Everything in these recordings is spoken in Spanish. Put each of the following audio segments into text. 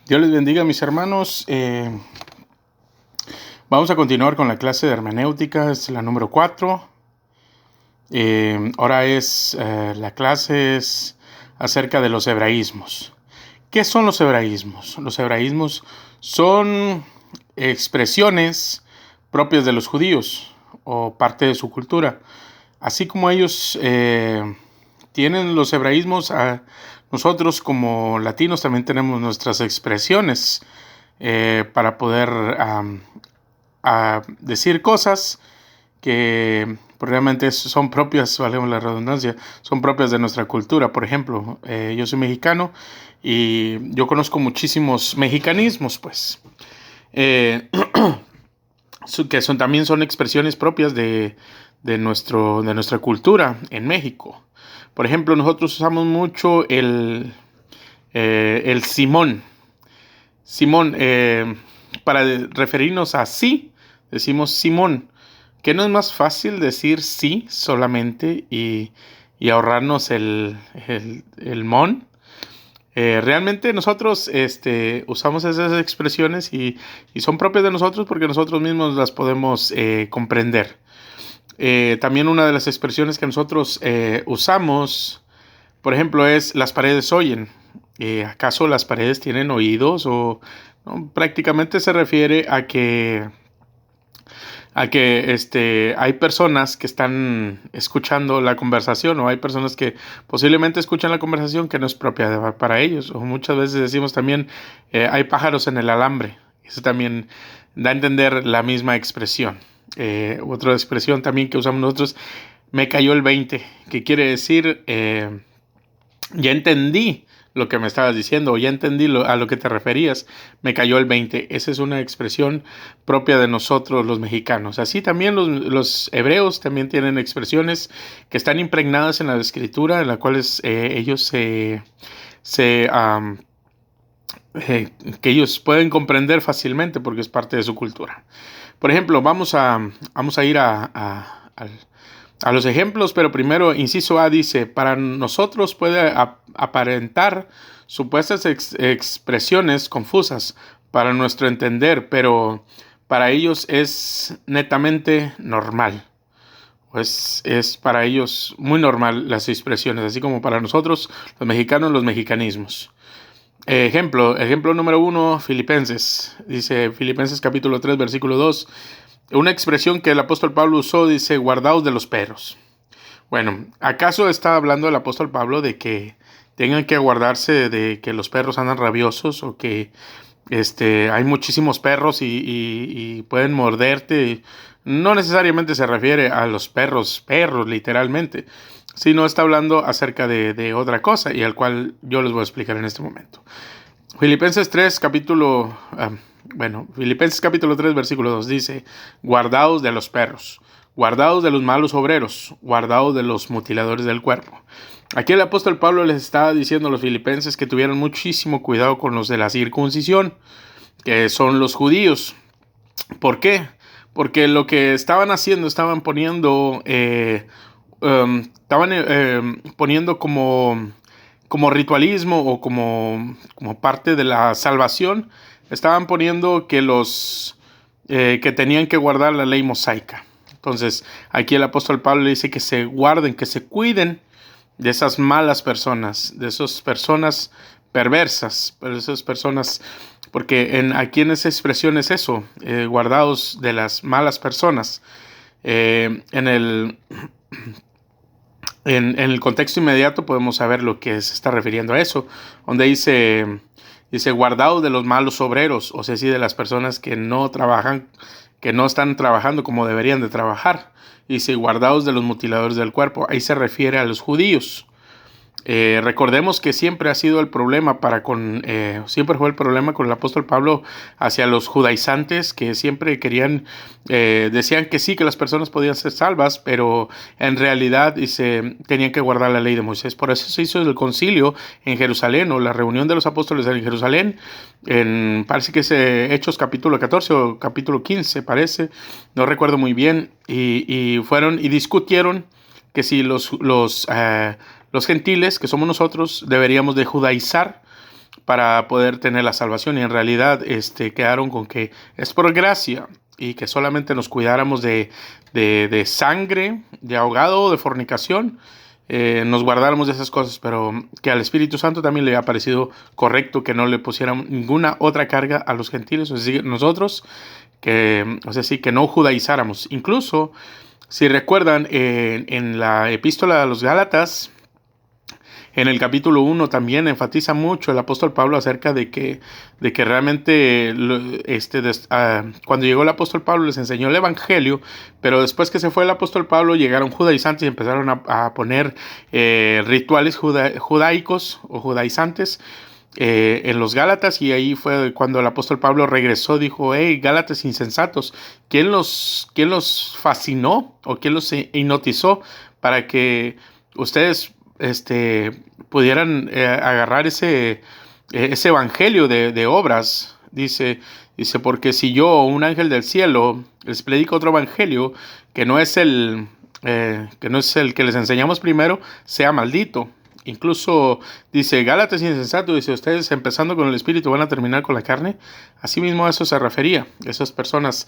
Dios les bendiga, mis hermanos. Vamos a continuar con la clase de hermenéutica, es la número 4. Ahora la clase es acerca de los hebraísmos. ¿Qué son los hebraísmos? Los hebraísmos son expresiones propias de los judíos o parte de su cultura. Así como ellos tienen los hebraísmos, nosotros como latinos también tenemos nuestras expresiones para poder decir cosas que realmente son propias, valemos la redundancia, son propias de nuestra cultura. Por ejemplo, yo soy mexicano y yo conozco muchísimos mexicanismos, pues, que también son expresiones propias de nuestra cultura en México. Por ejemplo, nosotros usamos mucho el Simón. Simón, para referirnos a sí, decimos Simón, que no es más fácil decir sí solamente y ahorrarnos el mon. Realmente nosotros usamos esas expresiones y son propias de nosotros porque nosotros mismos las podemos comprender. También una de las expresiones que nosotros usamos, por ejemplo, es las paredes oyen. ¿Acaso las paredes tienen oídos? O ¿no? Prácticamente se refiere a que hay personas que están escuchando la conversación, o hay personas que posiblemente escuchan la conversación que no es propia para ellos. O muchas veces decimos también hay pájaros en el alambre. Eso también da a entender la misma expresión. Otra expresión también que usamos nosotros, me cayó el 20, que quiere decir ya entendí lo que me estabas diciendo, o ya entendí a lo que te referías, me cayó el 20. Esa es una expresión propia de nosotros los mexicanos. Así también los hebreos también tienen expresiones que están impregnadas en la escritura, en las cuales ellos que ellos pueden comprender fácilmente porque es parte de su cultura. Por ejemplo, vamos a ir a los ejemplos, pero primero, inciso A dice, para nosotros puede aparentar supuestas expresiones confusas para nuestro entender, pero para ellos es netamente normal. Pues es para ellos muy normal las expresiones, así como para nosotros, los mexicanos, los mexicanismos. Ejemplo número 1, Filipenses. Dice Filipenses capítulo 3, versículo 2. Una expresión que el apóstol Pablo usó, dice, guardaos de los perros. Bueno, ¿acaso está hablando el apóstol Pablo de que tengan que guardarse de que los perros andan rabiosos o que hay muchísimos perros y pueden morderte? No necesariamente se refiere a los perros literalmente, sino está hablando acerca de otra cosa y al cual yo les voy a explicar en este momento. Filipenses capítulo 3, versículo 2 dice, guardaos de los perros, guardaos de los malos obreros, guardaos de los mutiladores del cuerpo. Aquí el apóstol Pablo les estaba diciendo a los filipenses que tuvieran muchísimo cuidado con los de la circuncisión, que son los judíos. ¿Por qué? Porque lo que estaban haciendo, estaban poniendo como ritualismo o como parte de la salvación, estaban poniendo que que tenían que guardar la ley mosaica. Entonces, aquí el apóstol Pablo le dice que se guarden, que se cuiden de esas malas personas, de esas personas perversas, de esas personas, porque aquí en esa expresión es eso, guardados de las malas personas. En el contexto inmediato podemos saber lo que se está refiriendo a eso, donde dice guardaos de los malos obreros, o sea, sí, de las personas que no trabajan, que no están trabajando como deberían de trabajar. Y dice guardaos de los mutiladores del cuerpo, ahí se refiere a los judíos. Recordemos que siempre ha sido el problema siempre fue el problema con el apóstol Pablo hacia los judaizantes, que siempre decían que sí, que las personas podían ser salvas, pero en realidad tenían que guardar la ley de Moisés. Por eso se hizo el concilio en Jerusalén, o la reunión de los apóstoles en Jerusalén, parece que es Hechos capítulo 14 o capítulo 15, parece, no recuerdo muy bien, y fueron y discutieron que si los gentiles, que somos nosotros, deberíamos de judaizar para poder tener la salvación, y en realidad quedaron con que es por gracia y que solamente nos cuidáramos de sangre, de ahogado, de fornicación, nos guardáramos de esas cosas, pero que al Espíritu Santo también le ha parecido correcto que no le pusieran ninguna otra carga a los gentiles, o sea, nosotros, que no judaizáramos. Incluso, si recuerdan, en la epístola a los Gálatas, en el capítulo 1 también enfatiza mucho el apóstol Pablo acerca de que realmente cuando llegó el apóstol Pablo les enseñó el evangelio, pero después que se fue el apóstol Pablo llegaron judaizantes y empezaron a poner rituales judaicos o judaizantes en los Gálatas, y ahí fue cuando el apóstol Pablo regresó. Dijo: hey, Gálatas insensatos, ¿quién los fascinó o quién los hipnotizó para que ustedes pudieran agarrar ese evangelio de obras? Dice, porque si yo, un ángel del cielo, les predico otro evangelio que no es el que les enseñamos primero, sea maldito. Incluso dice: Gálatas insensato, dice, ustedes empezando con el espíritu van a terminar con la carne. Así mismo a eso se refería, esas personas,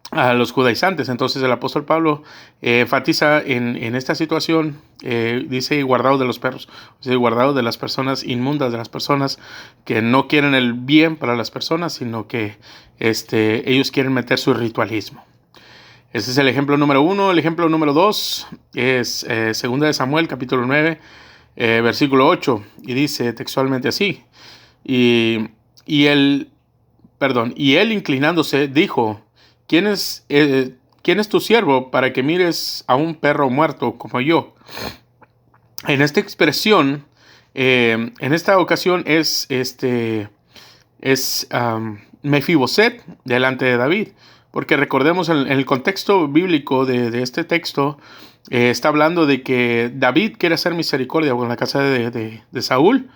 a los judaizantes. Entonces el apóstol Pablo enfatiza en esta situación, dice: guardados de los perros, o sea, guardados de las personas inmundas, de las personas que no quieren el bien para las personas, sino que ellos quieren meter su ritualismo. Ese es el ejemplo número 1. El ejemplo número 2 es 2 de Samuel, capítulo 9, versículo 8, y dice textualmente así: y él inclinándose dijo: ¿Quién es tu siervo para que mires a un perro muerto como yo? En esta expresión, en esta ocasión es Mefiboset delante de David, porque recordemos en el contexto bíblico de este texto, está hablando de que David quiere hacer misericordia con la casa de Saúl,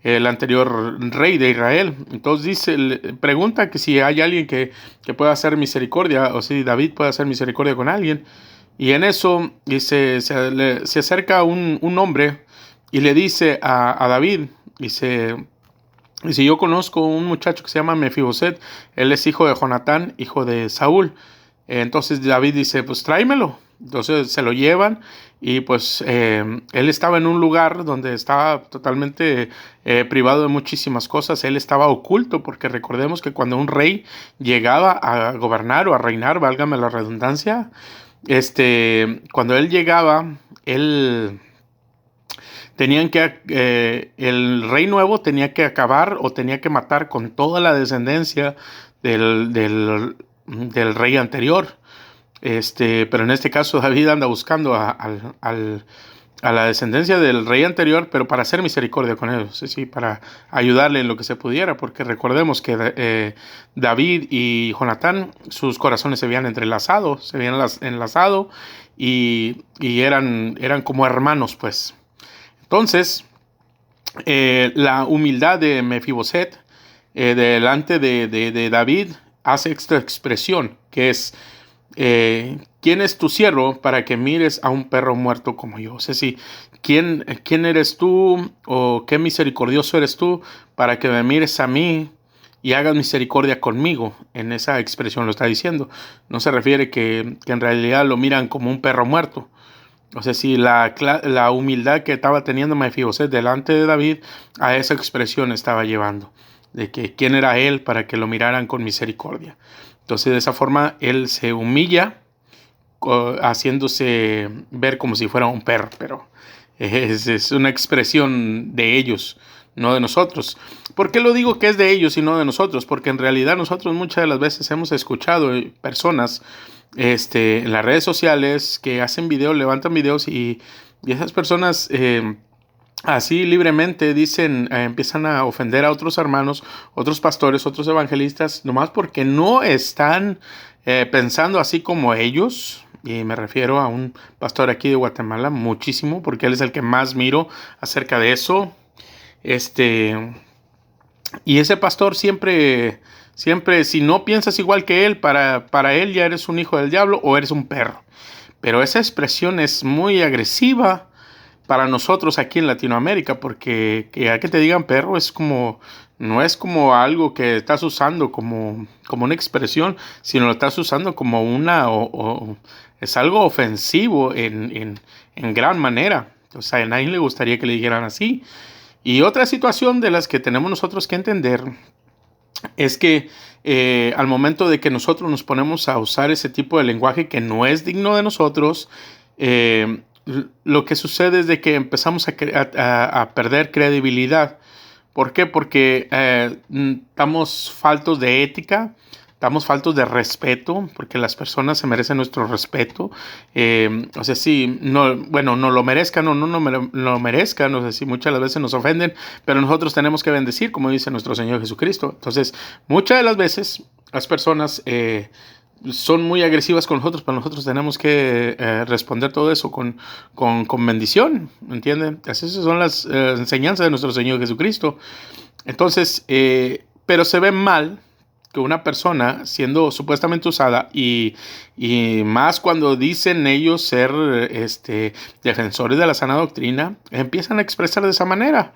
el anterior rey de Israel. Entonces pregunta que si hay alguien que pueda hacer misericordia, o si David puede hacer misericordia con alguien. Y en eso se acerca un hombre y le dice a David, dice: yo conozco un muchacho que se llama Mefiboset, él es hijo de Jonatán, hijo de Saúl. Entonces David dice: pues tráemelo. Entonces se lo llevan, y pues él estaba en un lugar donde estaba totalmente privado de muchísimas cosas. Él estaba oculto, porque recordemos que cuando un rey llegaba a gobernar o a reinar, válgame la redundancia, cuando él llegaba, el rey nuevo tenía que acabar o tenía que matar con toda la descendencia del rey anterior. Pero en este caso David anda buscando a la descendencia del rey anterior, pero para hacer misericordia con ellos, ¿sí? Para ayudarle en lo que se pudiera, porque recordemos que David y Jonatán, sus corazones se habían enlazado y eran como hermanos, pues. Entonces, la humildad de Mefiboset delante de David hace esta expresión, que es: ¿quién es tu siervo para que mires a un perro muerto como yo? O sea, ¿quién eres tú, o qué misericordioso eres tú para que me mires a mí y hagas misericordia conmigo? En esa expresión lo está diciendo. No se refiere que en realidad lo miran como un perro muerto. O sea, la humildad que estaba teniendo Mefiboset delante de David, a esa expresión estaba llevando, de que quién era él para que lo miraran con misericordia. Entonces, de esa forma, él se humilla, haciéndose ver como si fuera un perro, pero es una expresión de ellos, no de nosotros. ¿Por qué lo digo que es de ellos y no de nosotros? Porque en realidad nosotros muchas de las veces hemos escuchado personas en las redes sociales que hacen videos, levantan videos, y esas personas así libremente empiezan a ofender a otros hermanos, otros pastores, otros evangelistas, nomás porque no están pensando así como ellos. Y me refiero a un pastor aquí de Guatemala, muchísimo, porque él es el que más miro acerca de eso. Y ese pastor siempre, si no piensas igual que él, para él ya eres un hijo del diablo o eres un perro. Pero esa expresión es muy agresiva, para nosotros aquí en Latinoamérica, porque que te digan perro es como, no es como algo que estás usando como una expresión, sino lo estás usando como es algo ofensivo en gran manera. O sea, a nadie le gustaría que le dijeran así. Y otra situación de las que tenemos nosotros que entender es que al momento de que nosotros nos ponemos a usar ese tipo de lenguaje que no es digno de nosotros, lo que sucede es de que empezamos a perder credibilidad. ¿Por qué? Porque estamos faltos de ética, estamos faltos de respeto, porque las personas se merecen nuestro respeto. O sea, sí, no, bueno, no lo merezcan o no lo merezcan, o sea, sí, muchas de las veces nos ofenden, pero nosotros tenemos que bendecir, como dice nuestro Señor Jesucristo. Entonces, muchas de las veces las personas son muy agresivas con nosotros, pero nosotros tenemos que responder todo eso con bendición, ¿entienden? Esas son las enseñanzas de nuestro Señor Jesucristo. Entonces, pero se ve mal que una persona siendo supuestamente usada y más cuando dicen ellos ser defensores de la sana doctrina, empiezan a expresar de esa manera.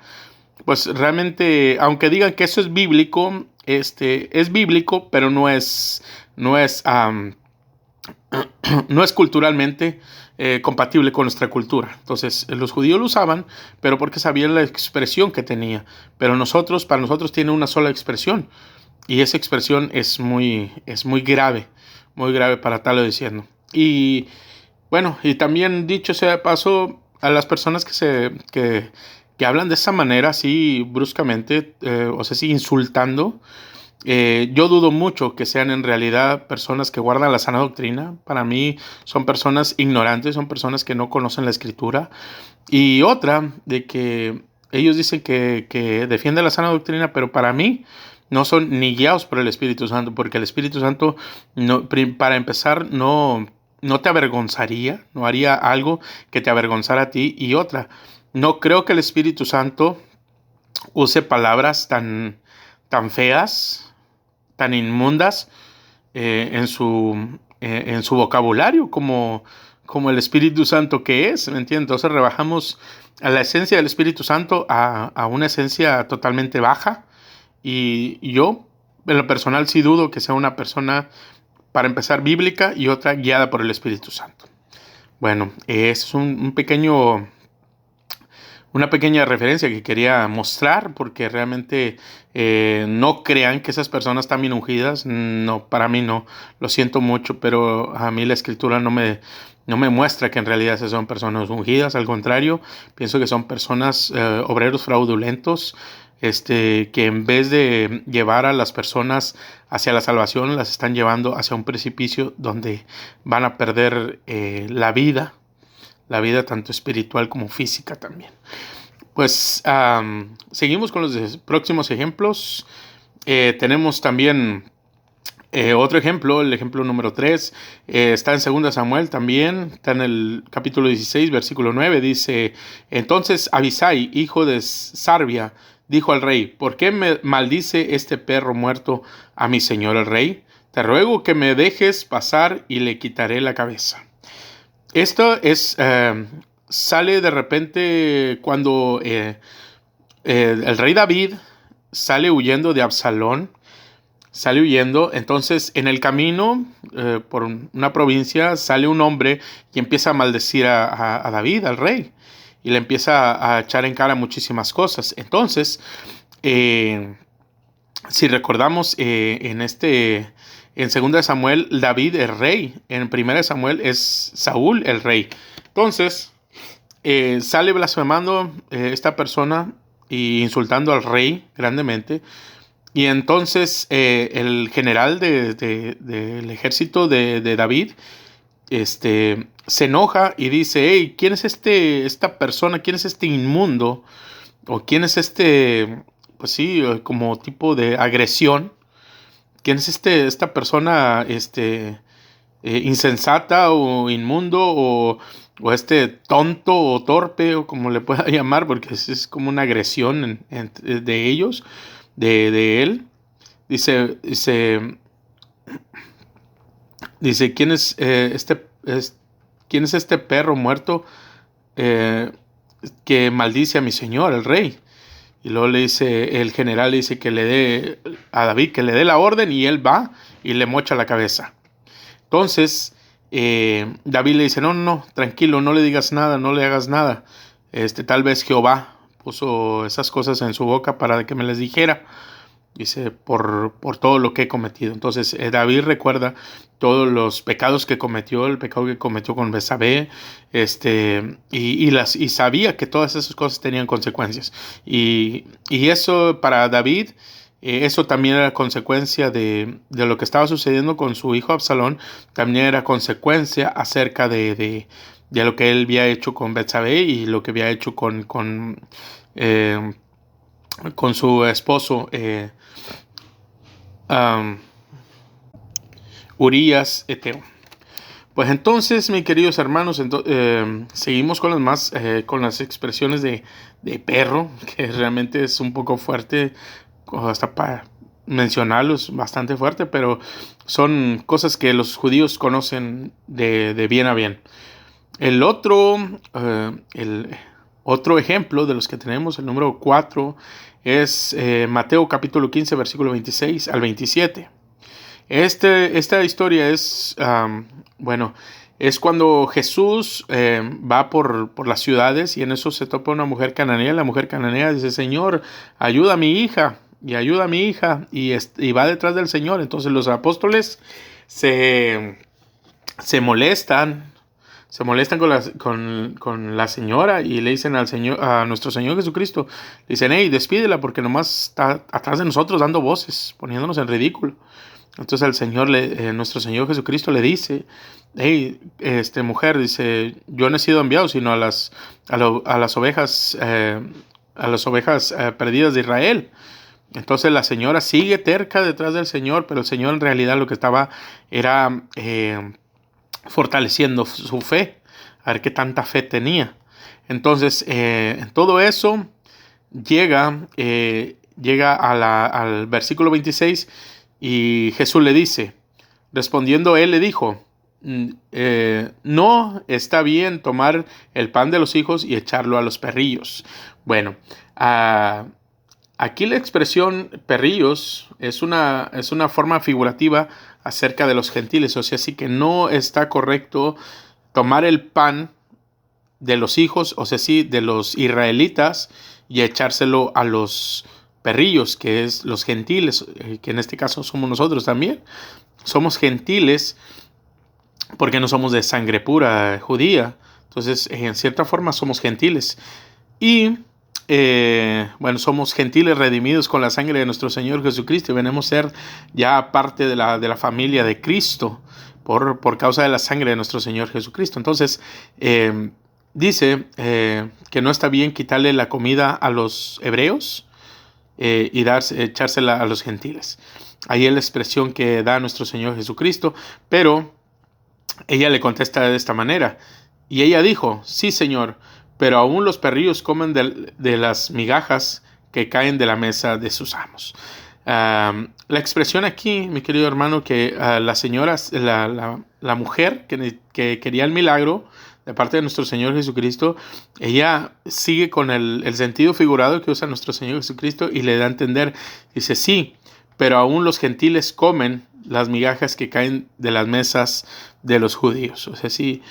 Pues realmente, aunque digan que eso es bíblico, es bíblico, pero no es culturalmente compatible con nuestra cultura. Entonces, los judíos lo usaban, pero porque sabían la expresión que tenía. Pero para nosotros tiene una sola expresión. Y esa expresión es muy muy grave para estarlo diciendo. Y bueno, y también dicho sea de paso, a las personas que hablan de esa manera, así bruscamente, o sea, sí insultando, yo dudo mucho que sean en realidad personas que guardan la sana doctrina. Para mí son personas ignorantes, son personas que no conocen la escritura. Y otra, de que ellos dicen que defienden la sana doctrina, pero para mí no son ni guiados por el Espíritu Santo, porque el Espíritu Santo, para empezar, no te avergonzaría, no haría algo que te avergonzara a ti. Y otra, no creo que el Espíritu Santo use palabras tan feas, tan inmundas en su vocabulario como el Espíritu Santo que es, ¿me entiendes? Entonces rebajamos a la esencia del Espíritu Santo a una esencia totalmente baja, y yo en lo personal sí dudo que sea una persona, para empezar, bíblica, y otra guiada por el Espíritu Santo. Bueno, es una pequeña referencia que quería mostrar, porque realmente no crean que esas personas están bien ungidas. No, para mí no, lo siento mucho, pero a mí la escritura no me muestra que en realidad esas son personas ungidas. Al contrario, pienso que son personas, obreros fraudulentos, que en vez de llevar a las personas hacia la salvación, las están llevando hacia un precipicio donde van a perder la vida tanto espiritual como física también. Pues seguimos con los próximos ejemplos. Tenemos también otro ejemplo, el ejemplo número 3, está en 2 Samuel también, está en el capítulo 16, versículo 9, dice: entonces Abisai, hijo de Sarbia, dijo al rey: ¿por qué me maldice este perro muerto a mi señor el rey? Te ruego que me dejes pasar y le quitaré la cabeza. Esto sale de repente cuando el rey David sale huyendo de Absalón, sale huyendo. Entonces en el camino por una provincia sale un hombre y empieza a maldecir a David, al rey, y le empieza a echar en cara muchísimas cosas. Entonces, si recordamos, en 2 Samuel David es rey, en 1 Samuel es Saúl el rey. Entonces sale blasfemando esta persona y insultando al rey grandemente. Y entonces el general del ejército de David se enoja y dice: hey, ¿quién es esta persona? ¿Quién es este inmundo? ¿O quién es pues sí, como tipo de agresión? ¿Quién es esta persona insensata o inmundo o tonto o torpe, o como le pueda llamar, porque es como una agresión de ellos, de él? Dice, ¿quién es quién es este perro muerto que maldice a mi señor, el rey. Y luego le dice, el general le dice que le dé a David, que le dé la orden, y él va y le mocha la cabeza. Entonces, David le dice, no, tranquilo, no le digas nada, no le hagas nada. Tal vez Jehová puso esas cosas en su boca para que me les dijera. Dice, por todo lo que he cometido. Entonces, David recuerda todos los pecados que cometió, el pecado que cometió con Betsabé, y sabía que todas esas cosas tenían consecuencias. Y eso para David, eso también era consecuencia de lo que estaba sucediendo con su hijo Absalón, también era consecuencia acerca de lo que él había hecho con Betsabé y lo que había hecho con su esposo Urías Eteo. Pues entonces, mis queridos hermanos, seguimos con con las expresiones de perro, que realmente es un poco fuerte, hasta para mencionarlos, bastante fuerte, pero son cosas que los judíos conocen de bien a bien. El otro ejemplo de los que tenemos, el número 4, es Mateo capítulo 15, versículo 26 al 27. Esta historia es, es cuando Jesús va por las ciudades y en eso se topa una mujer cananea. La mujer cananea dice, Señor, ayuda a mi hija, y ayuda a mi hija, y va detrás del Señor. Entonces los apóstoles se molestan. Se molestan con la señora y le dicen a nuestro Señor Jesucristo, le dicen, hey, despídela porque nomás está atrás de nosotros dando voces, poniéndonos en ridículo. Entonces nuestro Señor Jesucristo le dice, hey, mujer, dice, yo no he sido enviado sino a las ovejas, perdidas de Israel. Entonces la señora sigue terca detrás del Señor, pero el Señor en realidad lo que estaba era fortaleciendo su fe, a ver qué tanta fe tenía. Entonces, en todo eso, llega al versículo 26 y Jesús le dice, respondiendo él le dijo, no está bien tomar el pan de los hijos y echarlo a los perrillos. Bueno, aquí la expresión perrillos es una forma figurativa acerca de los gentiles, o sea, sí que no está correcto tomar el pan de los hijos, o sea, sí, de los israelitas y echárselo a los perrillos, que es los gentiles, que en este caso somos nosotros también. Somos gentiles porque no somos de sangre pura judía, entonces en cierta forma somos gentiles. Y somos gentiles redimidos con la sangre de nuestro Señor Jesucristo y venimos a ser ya parte de la familia de Cristo por causa de la sangre de nuestro Señor Jesucristo. Entonces, dice que no está bien quitarle la comida a los hebreos y echársela a los gentiles. Ahí es la expresión que da nuestro Señor Jesucristo, pero ella le contesta de esta manera. Y ella dijo, sí, Señor, pero aún los perrillos comen de las migajas que caen de la mesa de sus amos. La expresión aquí, mi querido hermano, que la señora, la mujer que quería el milagro de parte de nuestro Señor Jesucristo, ella sigue con el sentido figurado que usa nuestro Señor Jesucristo y le da a entender, dice, sí, pero aún los gentiles comen las migajas que caen de las mesas de los judíos. O sea, sí,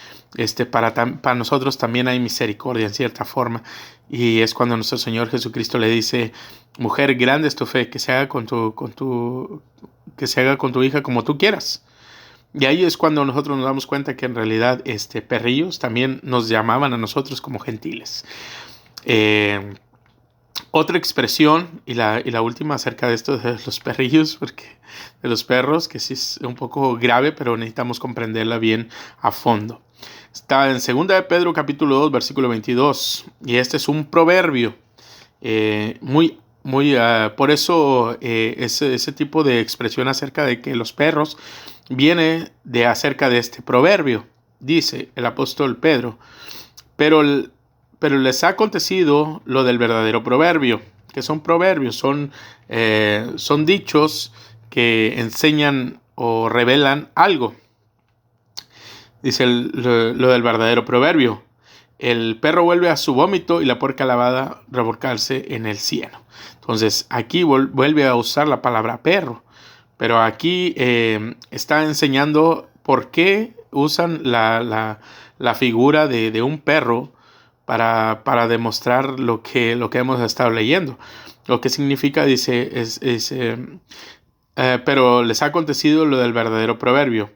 para nosotros también hay misericordia en cierta forma. Y es cuando nuestro Señor Jesucristo le dice, mujer, grande es tu fe, que se haga con tu hija como tú quieras. Y ahí es cuando nosotros nos damos cuenta que en realidad perrillos también nos llamaban a nosotros como gentiles. Otra expresión, y la última acerca de esto de los perrillos, de los perros, que sí es un poco grave, pero necesitamos comprenderla bien a fondo. Está en 2 de Pedro capítulo 2, versículo 22, y este es un proverbio, por eso ese tipo de expresión acerca de que los perros viene acerca de este proverbio. Dice el apóstol Pedro, pero les ha acontecido lo del verdadero proverbio. Que son proverbios, son dichos que enseñan o revelan algo. Dice lo del verdadero proverbio. el perro vuelve a su vómito y la puerca lavada revolcarse en el cieno. Entonces aquí vuelve a usar la palabra perro, pero aquí está enseñando por qué usan la figura de un perro para demostrar lo que hemos estado leyendo. Lo que significa, dice, pero les ha acontecido lo del verdadero proverbio.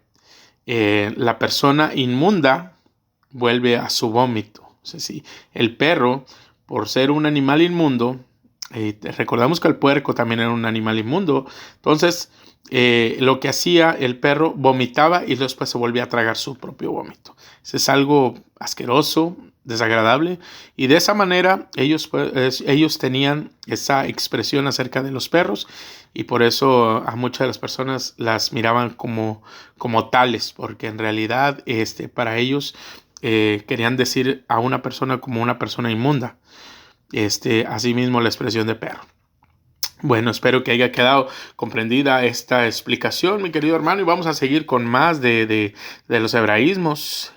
La persona inmunda vuelve a su vómito. O sea, sí, el perro, por ser un animal inmundo, recordamos que el puerco también era un animal inmundo, entonces lo que hacía el perro, vomitaba y después se volvía a tragar su propio vómito. Eso es algo asqueroso, desagradable, y de esa manera ellos tenían esa expresión acerca de los perros, y por eso a muchas de las personas las miraban como tales, porque en realidad para ellos querían decir a una persona como una persona inmunda. Asimismo la expresión de perro. Bueno, espero que haya quedado comprendida esta explicación, mi querido hermano, y vamos a seguir con más de los hebraísmos.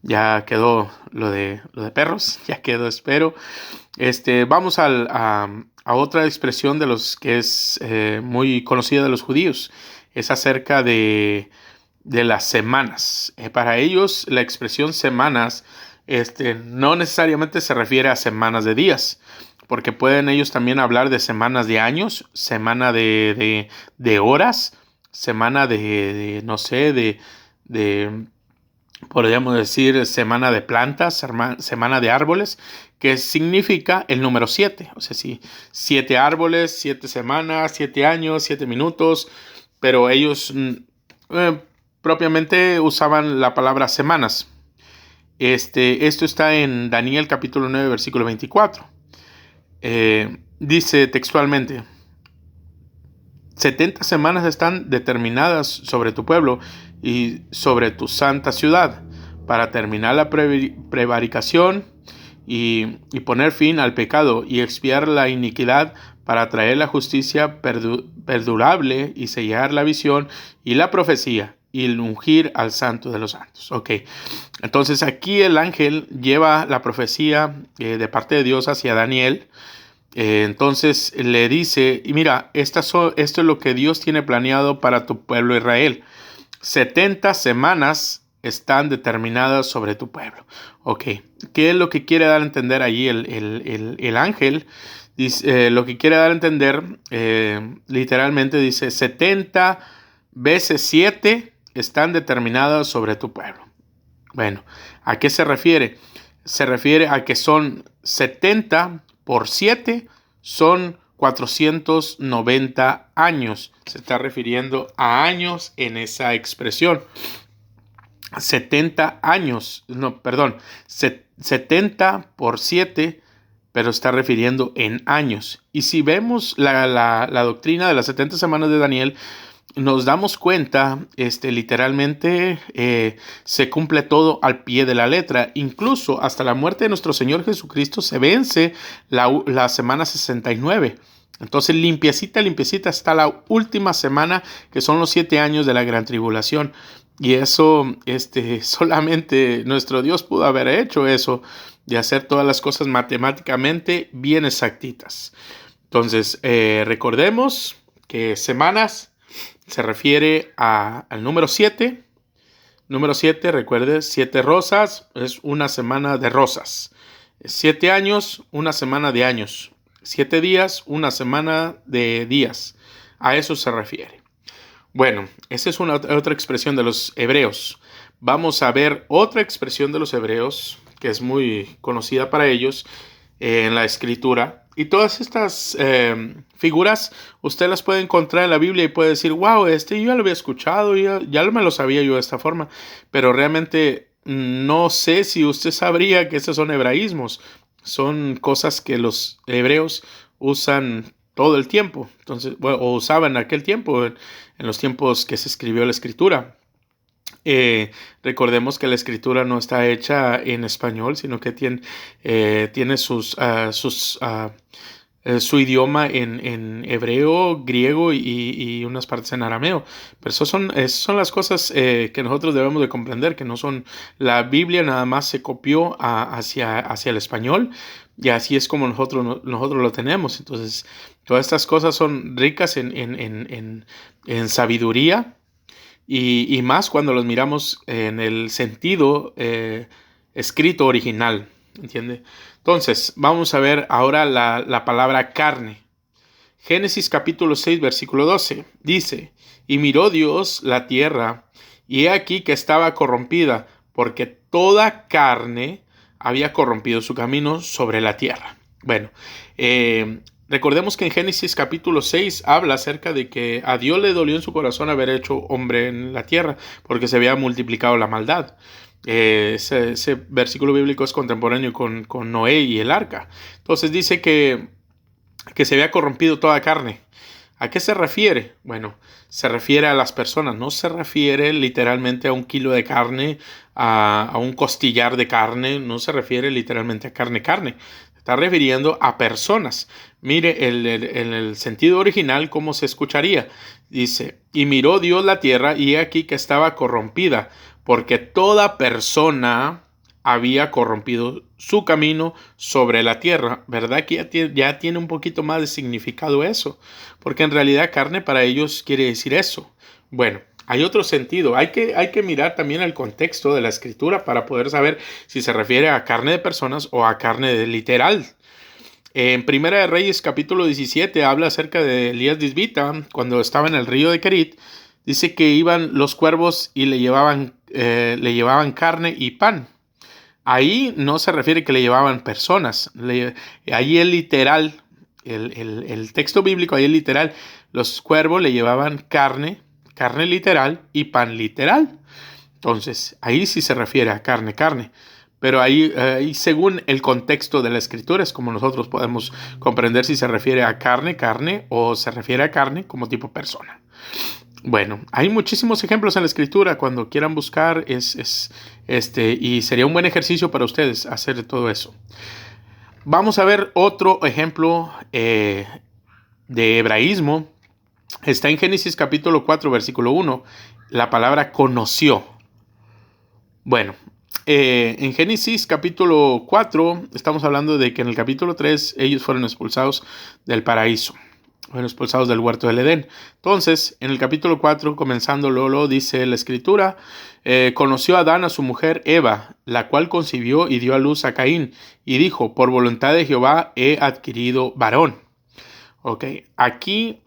Ya quedó lo de perros, ya quedó, espero. Vamos a otra expresión de los que es muy conocida de los judíos. Es acerca de las semanas. Para ellos la expresión semanas no necesariamente se refiere a semanas de días, porque pueden ellos también hablar de semanas de años, semana de horas, semana no sé, podríamos decir semana de plantas, semana de árboles, que significa el número 7. O sea, sí, 7 árboles, 7 semanas, 7 años, 7 minutos, pero ellos propiamente usaban la palabra semanas. Esto está en Daniel capítulo 9, versículo 24. Dice textualmente: 70 semanas están determinadas sobre tu pueblo y sobre tu santa ciudad, para terminar la prevaricación y poner fin al pecado y expiar la iniquidad, para traer la justicia perdurable y sellar la visión y la profecía y ungir al santo de los santos. Ok, entonces aquí el ángel lleva la profecía de parte de Dios hacia Daniel. Entonces le dice, y mira, esto es lo que Dios tiene planeado para tu pueblo Israel. 70 semanas están determinadas sobre tu pueblo. Ok, ¿qué es lo que quiere dar a entender allí el ángel? Dice, lo que quiere dar a entender, literalmente dice, 70 veces 7 están determinadas sobre tu pueblo. Bueno, ¿a qué se refiere? Se refiere a que son 70 por 7, son 490 años. Se está refiriendo a años en esa expresión. 70 años, no, perdón, 70 por 7, pero está refiriendo en años. Y si vemos la doctrina de las 70 semanas de Daniel, nos damos cuenta, literalmente se cumple todo al pie de la letra. Incluso hasta la muerte de nuestro Señor Jesucristo se vence la semana 69. Entonces limpiecita está la última semana, que son los 7 años de la gran tribulación. Y eso, solamente nuestro Dios pudo haber hecho eso, de hacer todas las cosas matemáticamente bien exactitas. Entonces, recordemos que semanas se refiere al número 7. Número 7, recuerde, 7 rosas es una semana de rosas. 7 años, una semana de años. 7 días, una semana de días. A eso se refiere. Bueno, esa es otra expresión de los hebreos. Vamos a ver otra expresión de los hebreos, que es muy conocida para ellos en la escritura. Y todas estas figuras usted las puede encontrar en la Biblia y puede decir, wow, yo ya lo había escuchado, ya me lo sabía yo de esta forma. Pero realmente no sé si usted sabría que esos son hebraísmos. Son cosas que los hebreos usan todo el tiempo. Entonces, o usaban en aquel tiempo, en los tiempos que se escribió la escritura. Recordemos que la escritura no está hecha en español, sino que tiene sus su idioma en hebreo, griego y unas partes en arameo. Pero esas son las cosas que nosotros debemos de comprender, que no son, la Biblia nada más se copió hacia el español, y así es como nosotros lo tenemos. Entonces, todas estas cosas son ricas en sabiduría, y más cuando los miramos en el sentido escrito original, ¿entiende? Entonces, vamos a ver ahora la palabra carne. Génesis capítulo 6, versículo 12, dice, y miró Dios la tierra, y he aquí que estaba corrompida, porque toda carne había corrompido su camino sobre la tierra. Bueno, recordemos que en Génesis capítulo 6 habla acerca de que a Dios le dolió en su corazón haber hecho hombre en la tierra, porque se había multiplicado la maldad. Ese versículo bíblico es contemporáneo con Noé y el arca. Entonces dice que se había corrompido toda carne. ¿A qué se refiere? Bueno, se refiere a las personas, no se refiere literalmente a un kilo de carne, a un costillar de carne, no se refiere literalmente a carne. Se está refiriendo a personas. Mire en el sentido original cómo se escucharía. Dice, y miró Dios la tierra y he aquí que estaba corrompida, porque toda persona había corrompido su camino sobre la tierra. ¿Verdad que ya tiene un poquito más de significado eso? Porque en realidad carne para ellos quiere decir eso. Bueno, hay otro sentido. Hay que mirar también el contexto de la escritura para poder saber si se refiere a carne de personas o a carne literal. En Primera de Reyes capítulo 17 habla acerca de Elías de Isbita cuando estaba en el río de Querit. Dice que iban los cuervos y le llevaban carne y pan. Ahí no se refiere que le llevaban personas. Ahí es literal, el texto bíblico, ahí es literal. Los cuervos le llevaban carne literal y pan literal. Entonces, ahí sí se refiere a carne. Pero ahí según el contexto de la escritura es como nosotros podemos comprender si se refiere a carne o se refiere a carne como tipo persona. Bueno, hay muchísimos ejemplos en la escritura. Cuando quieran buscar y sería un buen ejercicio para ustedes hacer todo eso. Vamos a ver otro ejemplo de hebraísmo. Está en Génesis capítulo 4 versículo 1, la palabra conoció. Bueno, en Génesis capítulo 4 estamos hablando de que en el capítulo 3 ellos fueron expulsados del paraíso. Fueron expulsados del huerto del Edén. Entonces, en el capítulo 4, comenzando Lolo, dice la escritura, conoció Adán a su mujer Eva, la cual concibió y dio a luz a Caín, y dijo, por voluntad de Jehová he adquirido varón. Ok, aquí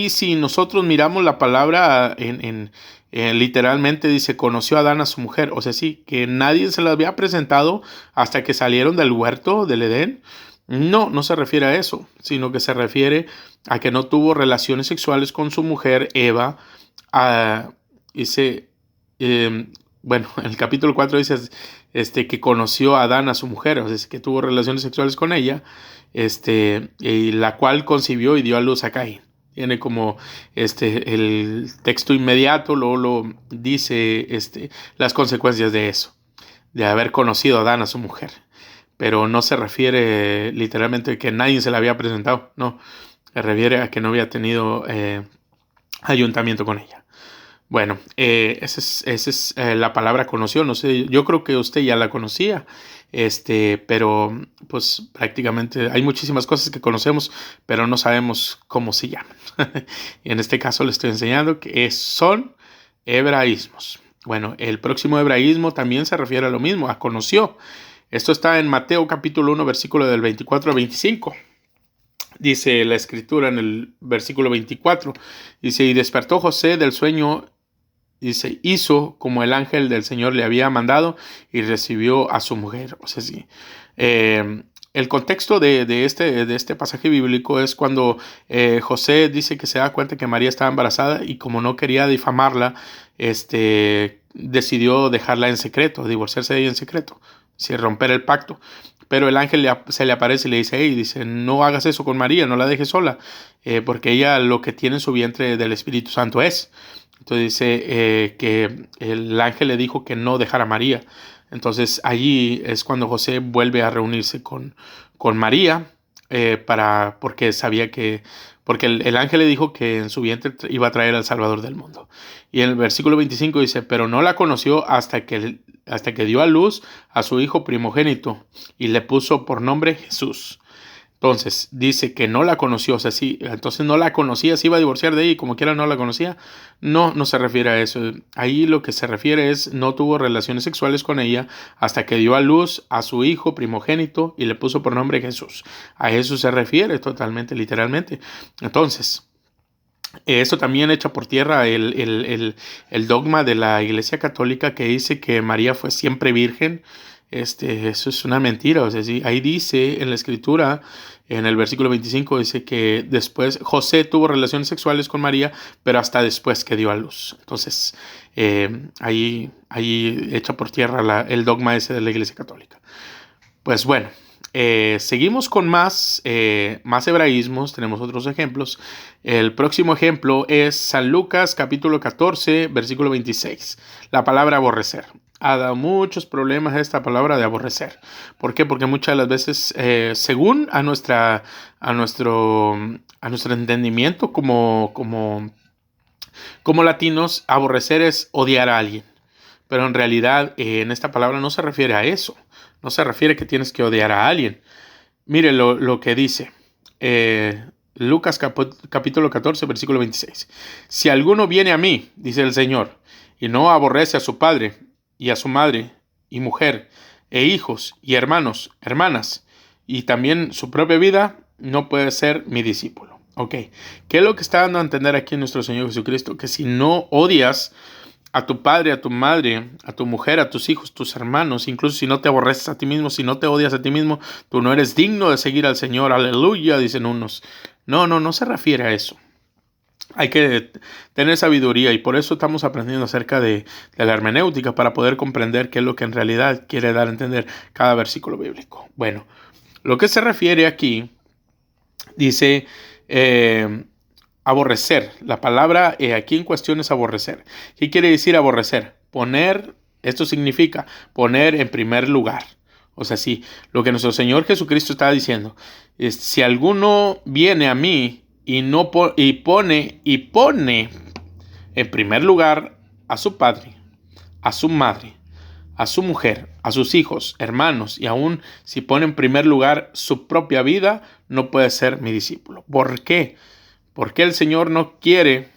si nosotros miramos la palabra literalmente dice, conoció Adán a su mujer, o sea, sí, que nadie se la había presentado hasta que salieron del huerto del Edén. No se refiere a eso, sino que se refiere a que no tuvo relaciones sexuales con su mujer Eva. Bueno, en el capítulo 4 dice que conoció a Adán a su mujer, o sea, que tuvo relaciones sexuales con ella, y la cual concibió y dio a luz a Caín. Tiene como el texto inmediato, luego dice las consecuencias de eso, de haber conocido a Adán a su mujer. Pero no se refiere literalmente a que nadie se la había presentado, no, se refiere a que no había tenido ayuntamiento con ella. Bueno, esa es la palabra conoció, no sé, yo creo que usted ya la conocía, pero pues prácticamente hay muchísimas cosas que conocemos, pero no sabemos cómo se llaman. Y en este caso le estoy enseñando que son hebraísmos. Bueno, el próximo hebraísmo también se refiere a lo mismo, a conoció. Esto está en Mateo capítulo 1, versículo del 24 al 25. Dice la escritura en el versículo 24. Dice, y despertó José del sueño, dice, hizo como el ángel del Señor le había mandado y recibió a su mujer. O sea, sí. El contexto de este pasaje bíblico es cuando José dice que se da cuenta que María estaba embarazada y como no quería difamarla, decidió dejarla en secreto, divorciarse de ella en secreto, sin romper el pacto. Pero el ángel se le aparece y le dice, dice, no hagas eso con María, no la dejes sola, porque ella lo que tiene en su vientre del Espíritu Santo es. Entonces dice que el ángel le dijo que no dejara a María. Entonces allí es cuando José vuelve a reunirse con María, porque el ángel le dijo que en su vientre iba a traer al Salvador del mundo. Y en el versículo 25 dice, pero no la conoció hasta que dio a luz a su hijo primogénito y le puso por nombre Jesús. Entonces, dice que no la conoció, o sea, sí, entonces no la conocía, se iba a divorciar de ella y como quiera no la conocía. No, no se refiere a eso. Ahí lo que se refiere es no tuvo relaciones sexuales con ella hasta que dio a luz a su hijo primogénito y le puso por nombre Jesús. A eso se refiere totalmente, literalmente. Entonces, eso también echa por tierra el dogma de la Iglesia Católica que dice que María fue siempre virgen. Eso es una mentira. O sea, sí, ahí dice en la Escritura, en el versículo 25, dice que después José tuvo relaciones sexuales con María, pero hasta después que dio a luz. Entonces, ahí echa por tierra el dogma ese de la Iglesia Católica. Pues bueno. Seguimos con más hebraísmos, tenemos otros ejemplos. El próximo ejemplo es San Lucas capítulo 14, versículo 26. La palabra aborrecer. Ha dado muchos problemas a esta palabra de aborrecer. ¿Por qué? Porque muchas de las veces, según a nuestro entendimiento como latinos, aborrecer es odiar a alguien. Pero en realidad en esta palabra no se refiere a eso. No se refiere que tienes que odiar a alguien. Mire lo que dice Lucas capítulo 14, versículo 26. Si alguno viene a mí, dice el Señor, y no aborrece a su padre y a su madre y mujer e hijos y hermanos, hermanas, y también su propia vida, no puede ser mi discípulo. Ok, ¿qué es lo que está dando a entender aquí nuestro Señor Jesucristo? Que si no odias a tu padre, a tu madre, a tu mujer, a tus hijos, tus hermanos, incluso si no te aborreces a ti mismo, si no te odias a ti mismo, tú no eres digno de seguir al Señor. Aleluya, dicen unos. No se refiere a eso. Hay que tener sabiduría y por eso estamos aprendiendo acerca de la hermenéutica para poder comprender qué es lo que en realidad quiere dar a entender cada versículo bíblico. Bueno, lo que se refiere aquí dice aborrecer. La palabra aquí en cuestión es aborrecer. ¿Qué quiere decir aborrecer? Esto significa poner en primer lugar. O sea, sí, lo que nuestro Señor Jesucristo está diciendo es, si alguno viene a mí y pone en primer lugar a su padre, a su madre, a su mujer, a sus hijos, hermanos, y aún si pone en primer lugar su propia vida, no puede ser mi discípulo. ¿Por qué? ¿Por qué el Señor no quiere?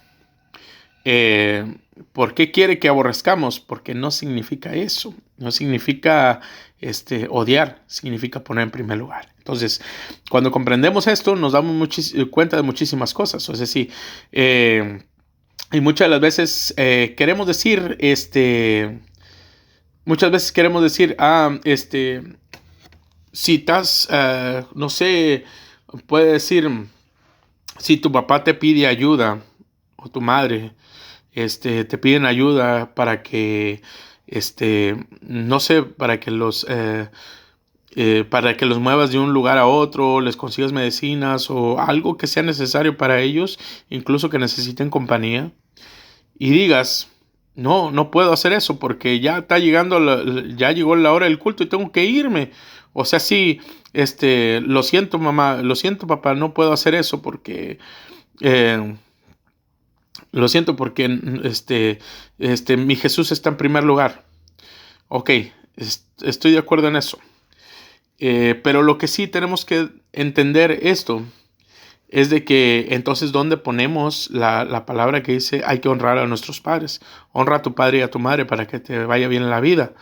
¿Por qué quiere que aborrezcamos? Porque no significa eso. No significa odiar. Significa poner en primer lugar. Entonces, cuando comprendemos esto, nos damos cuenta de muchísimas cosas. O sea, sí. Y muchas de las veces queremos decir, si estás, no sé, puede decir, si tu papá te pide ayuda, o tu madre, te piden ayuda para que, no sé, para que los muevas de un lugar a otro, les consigas medicinas o algo que sea necesario para ellos, incluso que necesiten compañía, y digas, no puedo hacer eso porque ya ya llegó la hora del culto y tengo que irme. O sea, sí, lo siento mamá, lo siento papá, no puedo hacer eso porque, lo siento porque, mi Jesús está en primer lugar. Ok, estoy de acuerdo en eso. Pero lo que sí tenemos que entender esto es de que entonces ¿dónde ponemos la palabra que dice hay que honrar a nuestros padres? Honra a tu padre y a tu madre para que te vaya bien en la vida.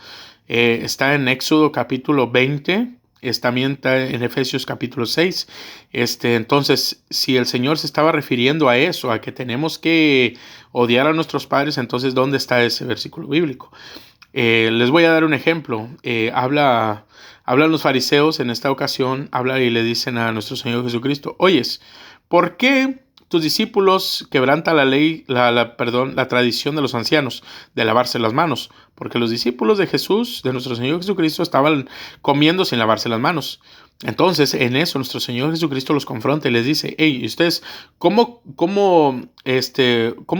Está en Éxodo capítulo 20, también está en Efesios capítulo 6. Entonces, si el Señor se estaba refiriendo a eso, a que tenemos que odiar a nuestros padres, entonces ¿dónde está ese versículo bíblico? Les voy a dar un ejemplo. Hablan los fariseos en esta ocasión, hablan y le dicen a nuestro Señor Jesucristo, oyes, ¿por qué tus discípulos quebrantan la ley, la tradición de los ancianos de lavarse las manos? Porque los discípulos de Jesús, de nuestro Señor Jesucristo, estaban comiendo sin lavarse las manos. Entonces, en eso, nuestro Señor Jesucristo los confronta y les dice, hey, ustedes, ¿cómo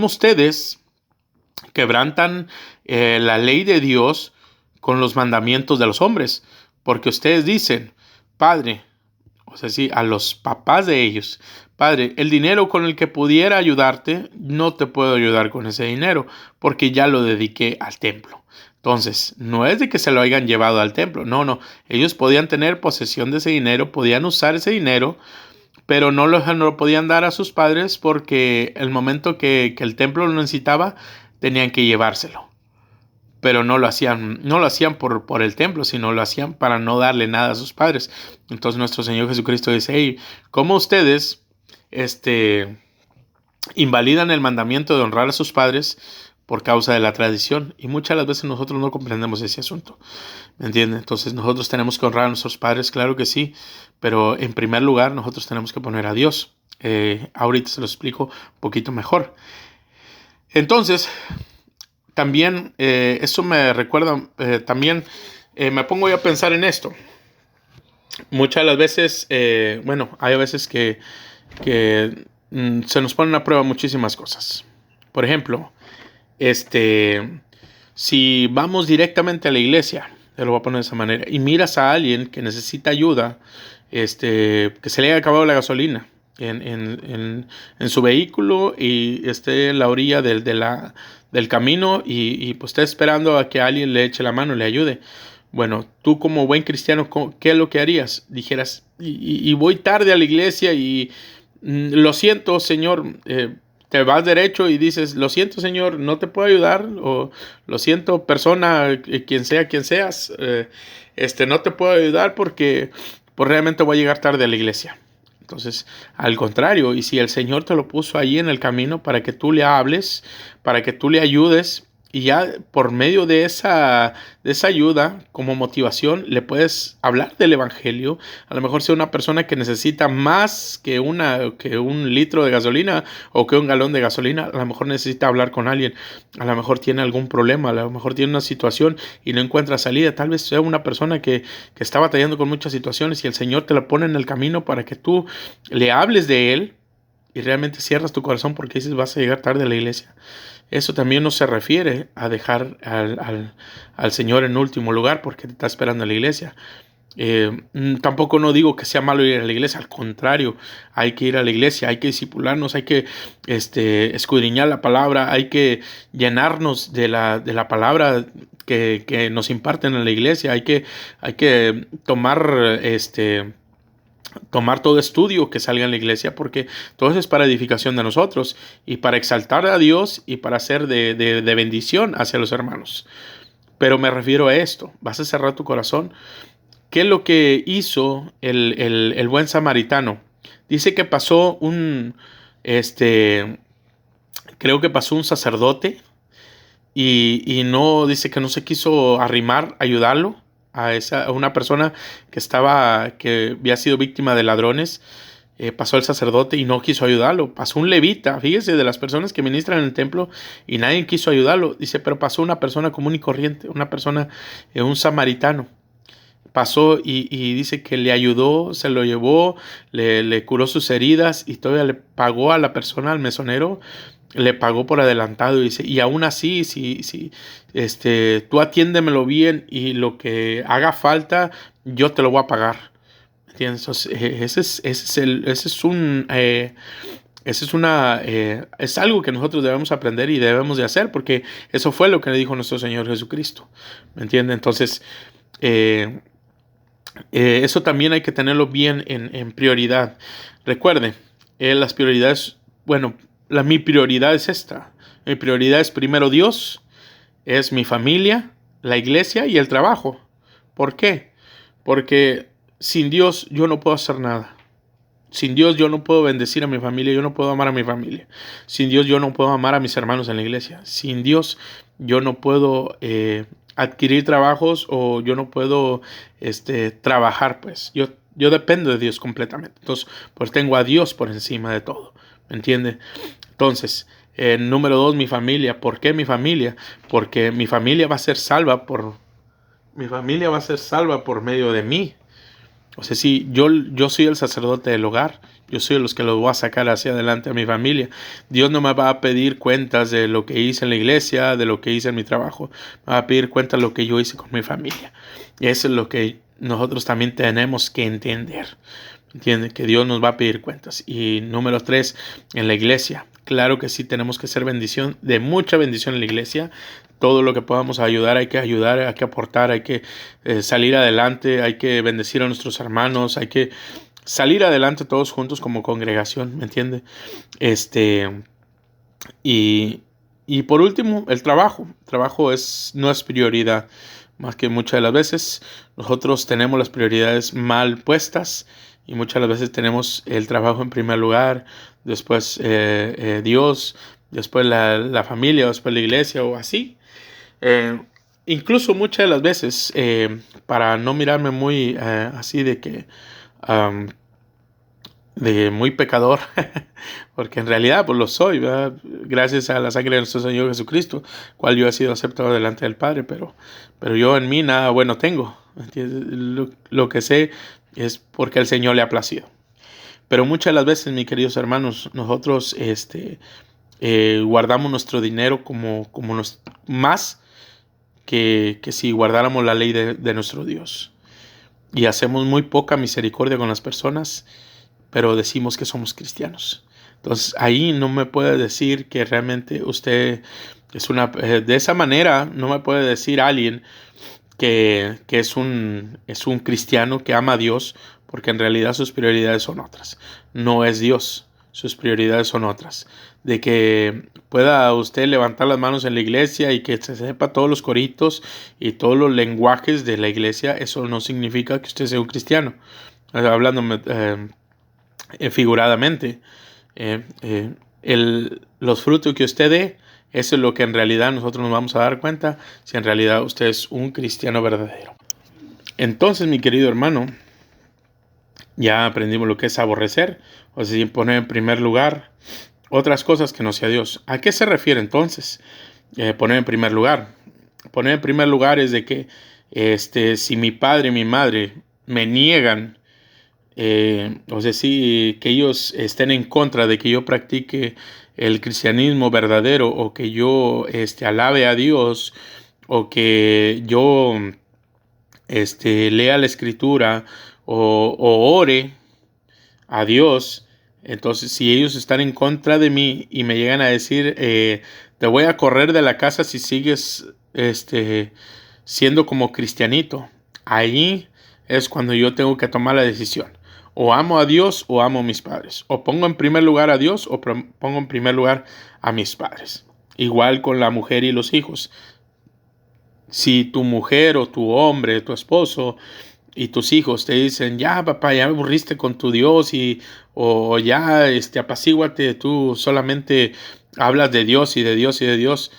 ustedes quebrantan la ley de Dios con los mandamientos de los hombres? Porque ustedes dicen, Padre, o sea, sí, a los papás de ellos: Padre, el dinero con el que pudiera ayudarte, no te puedo ayudar con ese dinero, porque ya lo dediqué al templo. Entonces, no es de que se lo hayan llevado al templo, no. Ellos podían tener posesión de ese dinero, podían usar ese dinero, pero no lo podían dar a sus padres porque el momento que el templo lo necesitaba, tenían que llevárselo. Pero no lo hacían por el templo, sino lo hacían para no darle nada a sus padres. Entonces nuestro Señor Jesucristo dice: hey, ¿cómo ustedes invalidan el mandamiento de honrar a sus padres por causa de la tradición? Y muchas de las veces nosotros no comprendemos ese asunto, ¿me entienden? Entonces nosotros tenemos que honrar a nuestros padres, claro que sí, pero en primer lugar nosotros tenemos que poner a Dios. Ahorita se lo explico un poquito mejor. Entonces, también eso me recuerda, también me pongo yo a pensar en esto. Muchas de las veces, hay veces que se nos ponen a prueba muchísimas cosas. Por ejemplo, si vamos directamente a la iglesia, te lo voy a poner de esa manera, y miras a alguien que necesita ayuda, que se le haya acabado la gasolina en su vehículo y esté en la orilla del camino y pues está esperando a que alguien le eche la mano y le ayude. Bueno, tú como buen cristiano, ¿qué es lo que harías? Dijeras: y voy tarde a la iglesia y lo siento, Señor. Te vas derecho y dices: lo siento, Señor, no te puedo ayudar, o lo siento, persona, quien seas, no te puedo ayudar porque pues realmente voy a llegar tarde a la iglesia. Entonces, al contrario, y si el Señor te lo puso ahí en el camino para que tú le hables, para que tú le ayudes, y ya por medio de esa ayuda, como motivación, le puedes hablar del evangelio. A lo mejor sea una persona que necesita más que un litro de gasolina o que un galón de gasolina. A lo mejor necesita hablar con alguien. A lo mejor tiene algún problema. A lo mejor tiene una situación y no encuentra salida. Tal vez sea una persona que está batallando con muchas situaciones y el Señor te la pone en el camino para que tú le hables de Él y realmente cierras tu corazón porque dices: vas a llegar tarde a la iglesia. Eso también no se refiere a dejar al Señor en último lugar porque te está esperando en la iglesia. Tampoco no digo que sea malo ir a la iglesia, al contrario, hay que ir a la iglesia, hay que discipularnos, hay que escudriñar la palabra, hay que llenarnos de la palabra que nos imparten en la iglesia, hay que tomar todo estudio que salga en la iglesia, porque todo eso es para edificación de nosotros y para exaltar a Dios y para ser de bendición hacia los hermanos. Pero me refiero a esto: vas a cerrar tu corazón. ¿Qué es lo que hizo el buen samaritano? Dice que pasó creo que pasó un sacerdote y no, dice que no se quiso arrimar a ayudarlo a una persona que había sido víctima de ladrones. Pasó el sacerdote y no quiso ayudarlo. Pasó un levita, fíjese, de las personas que ministran en el templo, y nadie quiso ayudarlo. Dice, pero pasó una persona común y corriente, una persona, un samaritano. Pasó y dice que le ayudó, se lo llevó, le curó sus heridas y todavía le pagó a la persona, al mesonero, le pagó por adelantado. Y dice, y aún así, si tú atiéndemelo bien y lo que haga falta, yo te lo voy a pagar. ¿Entiendes? Entonces, es algo que nosotros debemos aprender y debemos de hacer, porque eso fue lo que le dijo nuestro Señor Jesucristo. ¿Me entiendes? Entonces, eso también hay que tenerlo bien en prioridad. Recuerde, las prioridades, mi prioridad es esta. Mi prioridad es primero Dios, es mi familia, la iglesia y el trabajo. ¿Por qué? Porque sin Dios yo no puedo hacer nada. Sin Dios yo no puedo bendecir a mi familia, yo no puedo amar a mi familia. Sin Dios yo no puedo amar a mis hermanos en la iglesia. Sin Dios yo no puedo adquirir trabajos, o yo no puedo trabajar, pues. Yo dependo de Dios completamente. Entonces, pues tengo a Dios por encima de todo. ¿Me entiende? Entonces, número 2, mi familia. ¿Por qué mi familia? Porque mi familia va a ser salva por medio de mí. O sea, si yo soy el sacerdote del hogar, yo soy los que los voy a sacar hacia adelante a mi familia. Dios no me va a pedir cuentas de lo que hice en la iglesia, de lo que hice en mi trabajo. Me va a pedir cuentas de lo que yo hice con mi familia. Y eso es lo que nosotros también tenemos que entender. Entiende que Dios nos va a pedir cuentas. Y número 3, en la iglesia. Claro que sí tenemos que ser bendición, de mucha bendición en la iglesia. Todo lo que podamos ayudar, hay que aportar, hay que salir adelante, hay que bendecir a nuestros hermanos, hay que salir adelante todos juntos como congregación, ¿me entiende? Y, y por último, el trabajo. El trabajo no es prioridad. Más que muchas de las veces nosotros tenemos las prioridades mal puestas y muchas de las veces tenemos el trabajo en primer lugar, después Dios, después la familia, después la iglesia o así. Eh, Incluso muchas de las veces, para no mirarme muy así de muy pecador, porque en realidad pues lo soy, ¿verdad? Gracias a la sangre de nuestro Señor Jesucristo, cual yo he sido aceptado delante del Padre, pero yo en mí nada bueno tengo. Lo que sé es porque el Señor le ha placido. Pero muchas de las veces, mis queridos hermanos, nosotros guardamos nuestro dinero más que si guardáramos la ley de nuestro Dios. Y hacemos muy poca misericordia con las personas, pero decimos que somos cristianos. Entonces ahí no me puede decir que realmente usted de esa manera no me puede decir alguien que es un cristiano que ama a Dios, porque en realidad sus prioridades son otras. No es Dios, sus prioridades son otras. De que pueda usted levantar las manos en la iglesia y que se sepa todos los coritos y todos los lenguajes de la iglesia, eso no significa que usted sea un cristiano. Hablando figuradamente, los frutos que usted dé, eso es lo que en realidad nosotros nos vamos a dar cuenta si en realidad usted es un cristiano verdadero. Entonces, mi querido hermano, ya aprendimos lo que es aborrecer, o sea, poner en primer lugar otras cosas que no sea Dios. ¿A qué se refiere entonces poner en primer lugar? Poner en primer lugar es de que si mi padre y mi madre me niegan, o sea, sí, que ellos estén en contra de que yo practique el cristianismo verdadero, o que yo alabe a Dios, o que yo lea la escritura, o ore a Dios. Entonces, si ellos están en contra de mí y me llegan a decir, te voy a correr de la casa si sigues siendo como cristianito, ahí es cuando yo tengo que tomar la decisión. O amo a Dios o amo a mis padres. O pongo en primer lugar a Dios o pongo en primer lugar a mis padres. Igual con la mujer y los hijos. Si tu mujer o tu hombre, tu esposo y tus hijos te dicen, ya papá, ya me aburriste con tu Dios, o ya apacíguate, tú solamente hablas de Dios y de Dios y de Dios,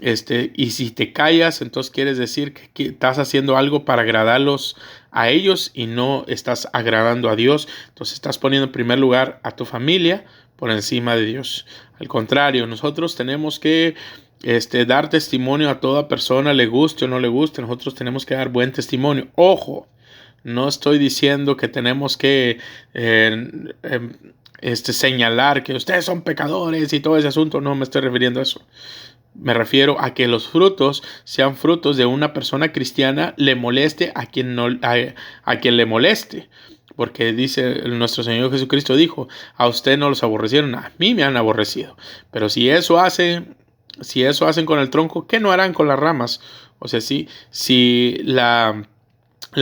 y si te callas, entonces quieres decir que estás haciendo algo para agradarlos a ellos y no estás agradando a Dios. Entonces estás poniendo en primer lugar a tu familia por encima de Dios. Al contrario, nosotros tenemos que dar testimonio a toda persona, le guste o no le guste. Nosotros tenemos que dar buen testimonio. Ojo, no estoy diciendo que tenemos que señalar que ustedes son pecadores y todo ese asunto. No me estoy refiriendo a eso. Me refiero a que los frutos sean frutos de una persona cristiana, le moleste a quien le moleste. Porque dice nuestro Señor Jesucristo dijo, a usted no los aborrecieron, a mí me han aborrecido. Pero si eso hacen con el tronco, ¿qué no harán con las ramas? O sea, si la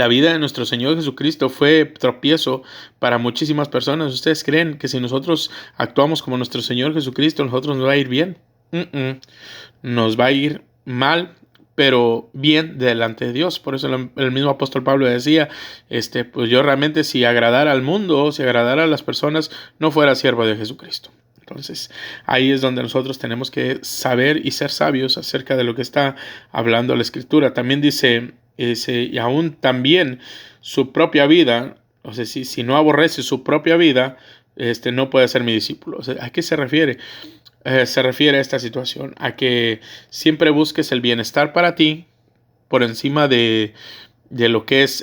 vida de nuestro Señor Jesucristo fue tropiezo para muchísimas personas, ¿ustedes creen que si nosotros actuamos como nuestro Señor Jesucristo, nosotros nos va a ir bien? Nos va a ir mal, pero bien delante de Dios. Por eso el mismo apóstol Pablo decía, pues yo realmente si agradara al mundo, si agradara a las personas, no fuera siervo de Jesucristo. Entonces ahí es donde nosotros tenemos que saber y ser sabios acerca de lo que está hablando la Escritura. También dice, y aún también su propia vida, o sea, si no aborrece su propia vida, no puede ser mi discípulo. O sea, ¿a qué se refiere? Se refiere a esta situación, a que siempre busques el bienestar para ti por encima de lo que es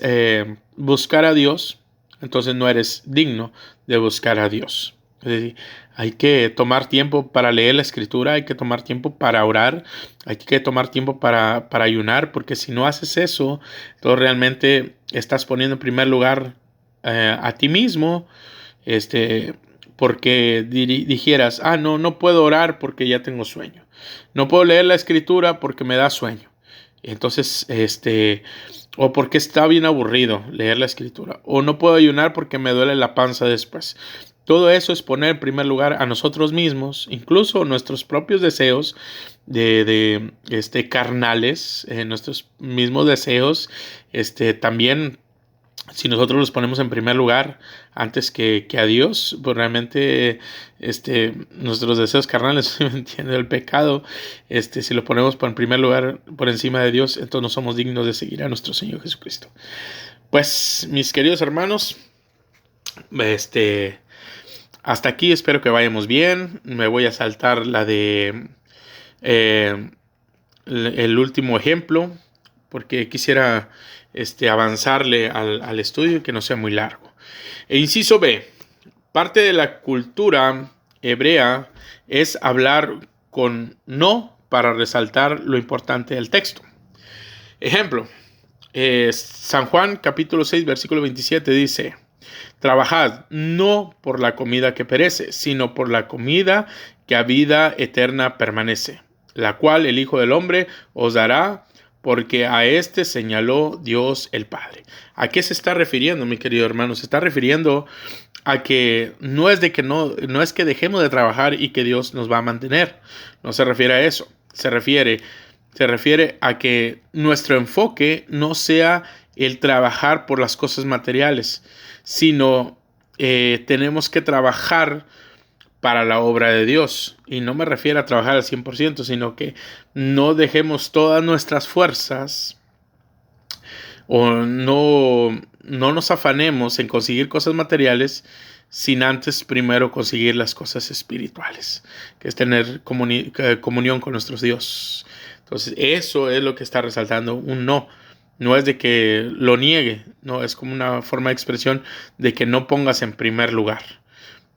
buscar a Dios. Entonces no eres digno de buscar a Dios. Es decir, hay que tomar tiempo para leer la Escritura, hay que tomar tiempo para orar, hay que tomar tiempo para ayunar, porque si no haces eso, entonces realmente estás poniendo en primer lugar a ti mismo, porque dijeras, no puedo orar porque ya tengo sueño. No puedo leer la escritura porque me da sueño. Entonces, o porque está bien aburrido leer la escritura. O no puedo ayunar porque me duele la panza después. Todo eso es poner en primer lugar a nosotros mismos, incluso nuestros propios deseos carnales, nuestros mismos deseos, también. Si nosotros los ponemos en primer lugar antes que a Dios, pues realmente nuestros deseos carnales, ¿me entiende? El pecado, si lo ponemos en primer lugar por encima de Dios, entonces no somos dignos de seguir a nuestro Señor Jesucristo. Pues, mis queridos hermanos, hasta aquí espero que vayamos bien. Me voy a saltar la de el último ejemplo, porque quisiera avanzarle al estudio y que no sea muy largo. E inciso B, parte de la cultura hebrea es hablar con no para resaltar lo importante del texto. Ejemplo, San Juan capítulo 6 versículo 27 dice: trabajad no por la comida que perece, sino por la comida que a vida eterna permanece, la cual el Hijo del Hombre os dará, porque a este señaló Dios el Padre. ¿A qué se está refiriendo, mi querido hermano? Se está refiriendo a que no es que dejemos de trabajar y que Dios nos va a mantener. No se refiere a eso. Se refiere a que nuestro enfoque no sea el trabajar por las cosas materiales, sino tenemos que trabajar para la obra de Dios. Y no me refiero a trabajar al 100%, sino que no dejemos todas nuestras fuerzas o no nos afanemos en conseguir cosas materiales sin antes primero conseguir las cosas espirituales, que es tener comunión con nuestro Dios. Entonces, eso es lo que está resaltando un no. No es de que lo niegue, no, es como una forma de expresión de que no pongas en primer lugar.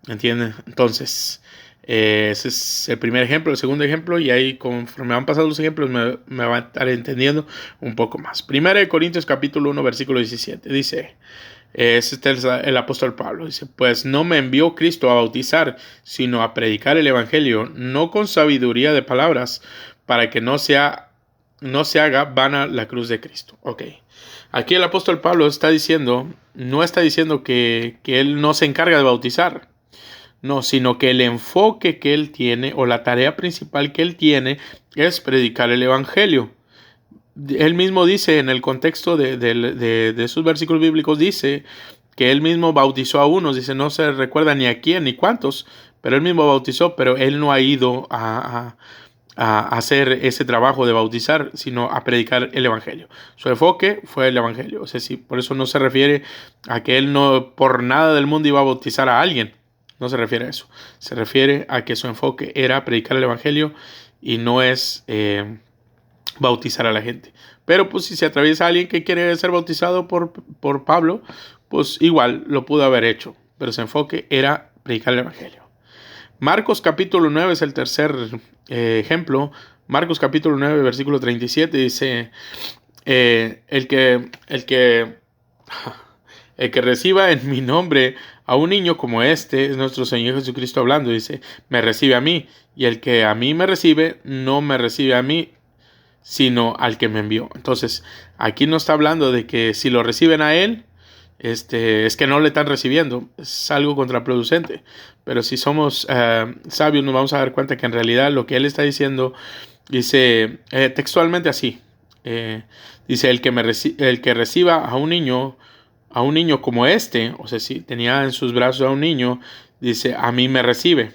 ¿Entienden? Entonces, ese es el primer ejemplo. El segundo ejemplo, y ahí conforme van pasando los ejemplos me va a estar entendiendo un poco más. 1 Corintios capítulo 1 versículo 17 dice, es el apóstol Pablo, dice: pues no me envió Cristo a bautizar, sino a predicar el evangelio, no con sabiduría de palabras, para que no se haga vana la cruz de Cristo. Ok. Aquí el apóstol Pablo no está diciendo que él no se encarga de bautizar. No, sino que el enfoque que él tiene, o la tarea principal que él tiene, es predicar el evangelio. Él mismo dice, en el contexto de sus versículos bíblicos, dice que él mismo bautizó a unos. Dice, no se recuerda ni a quién ni cuántos, pero él mismo bautizó, pero él no ha ido a hacer ese trabajo de bautizar, sino a predicar el evangelio. Su enfoque fue el evangelio. O sea, sí, por eso no se refiere a que él no por nada del mundo iba a bautizar a alguien. No se refiere a eso. Se refiere a que su enfoque era predicar el evangelio y no es bautizar a la gente. Pero pues si se atraviesa alguien que quiere ser bautizado por Pablo, pues igual lo pudo haber hecho. Pero su enfoque era predicar el evangelio. Marcos capítulo 9 es el tercer ejemplo. Marcos capítulo 9 versículo 37 dice: el que reciba en mi nombre a un niño como este, es nuestro Señor Jesucristo hablando, dice, me recibe a mí, y el que a mí me recibe, no me recibe a mí, sino al que me envió. Entonces, aquí no está hablando de que si lo reciben a él, es que no le están recibiendo, es algo contraproducente. Pero si somos sabios, nos vamos a dar cuenta que en realidad lo que él está diciendo, dice textualmente así, dice, el que reciba a un niño como este, o sea, si tenía en sus brazos a un niño, dice, a mí me recibe.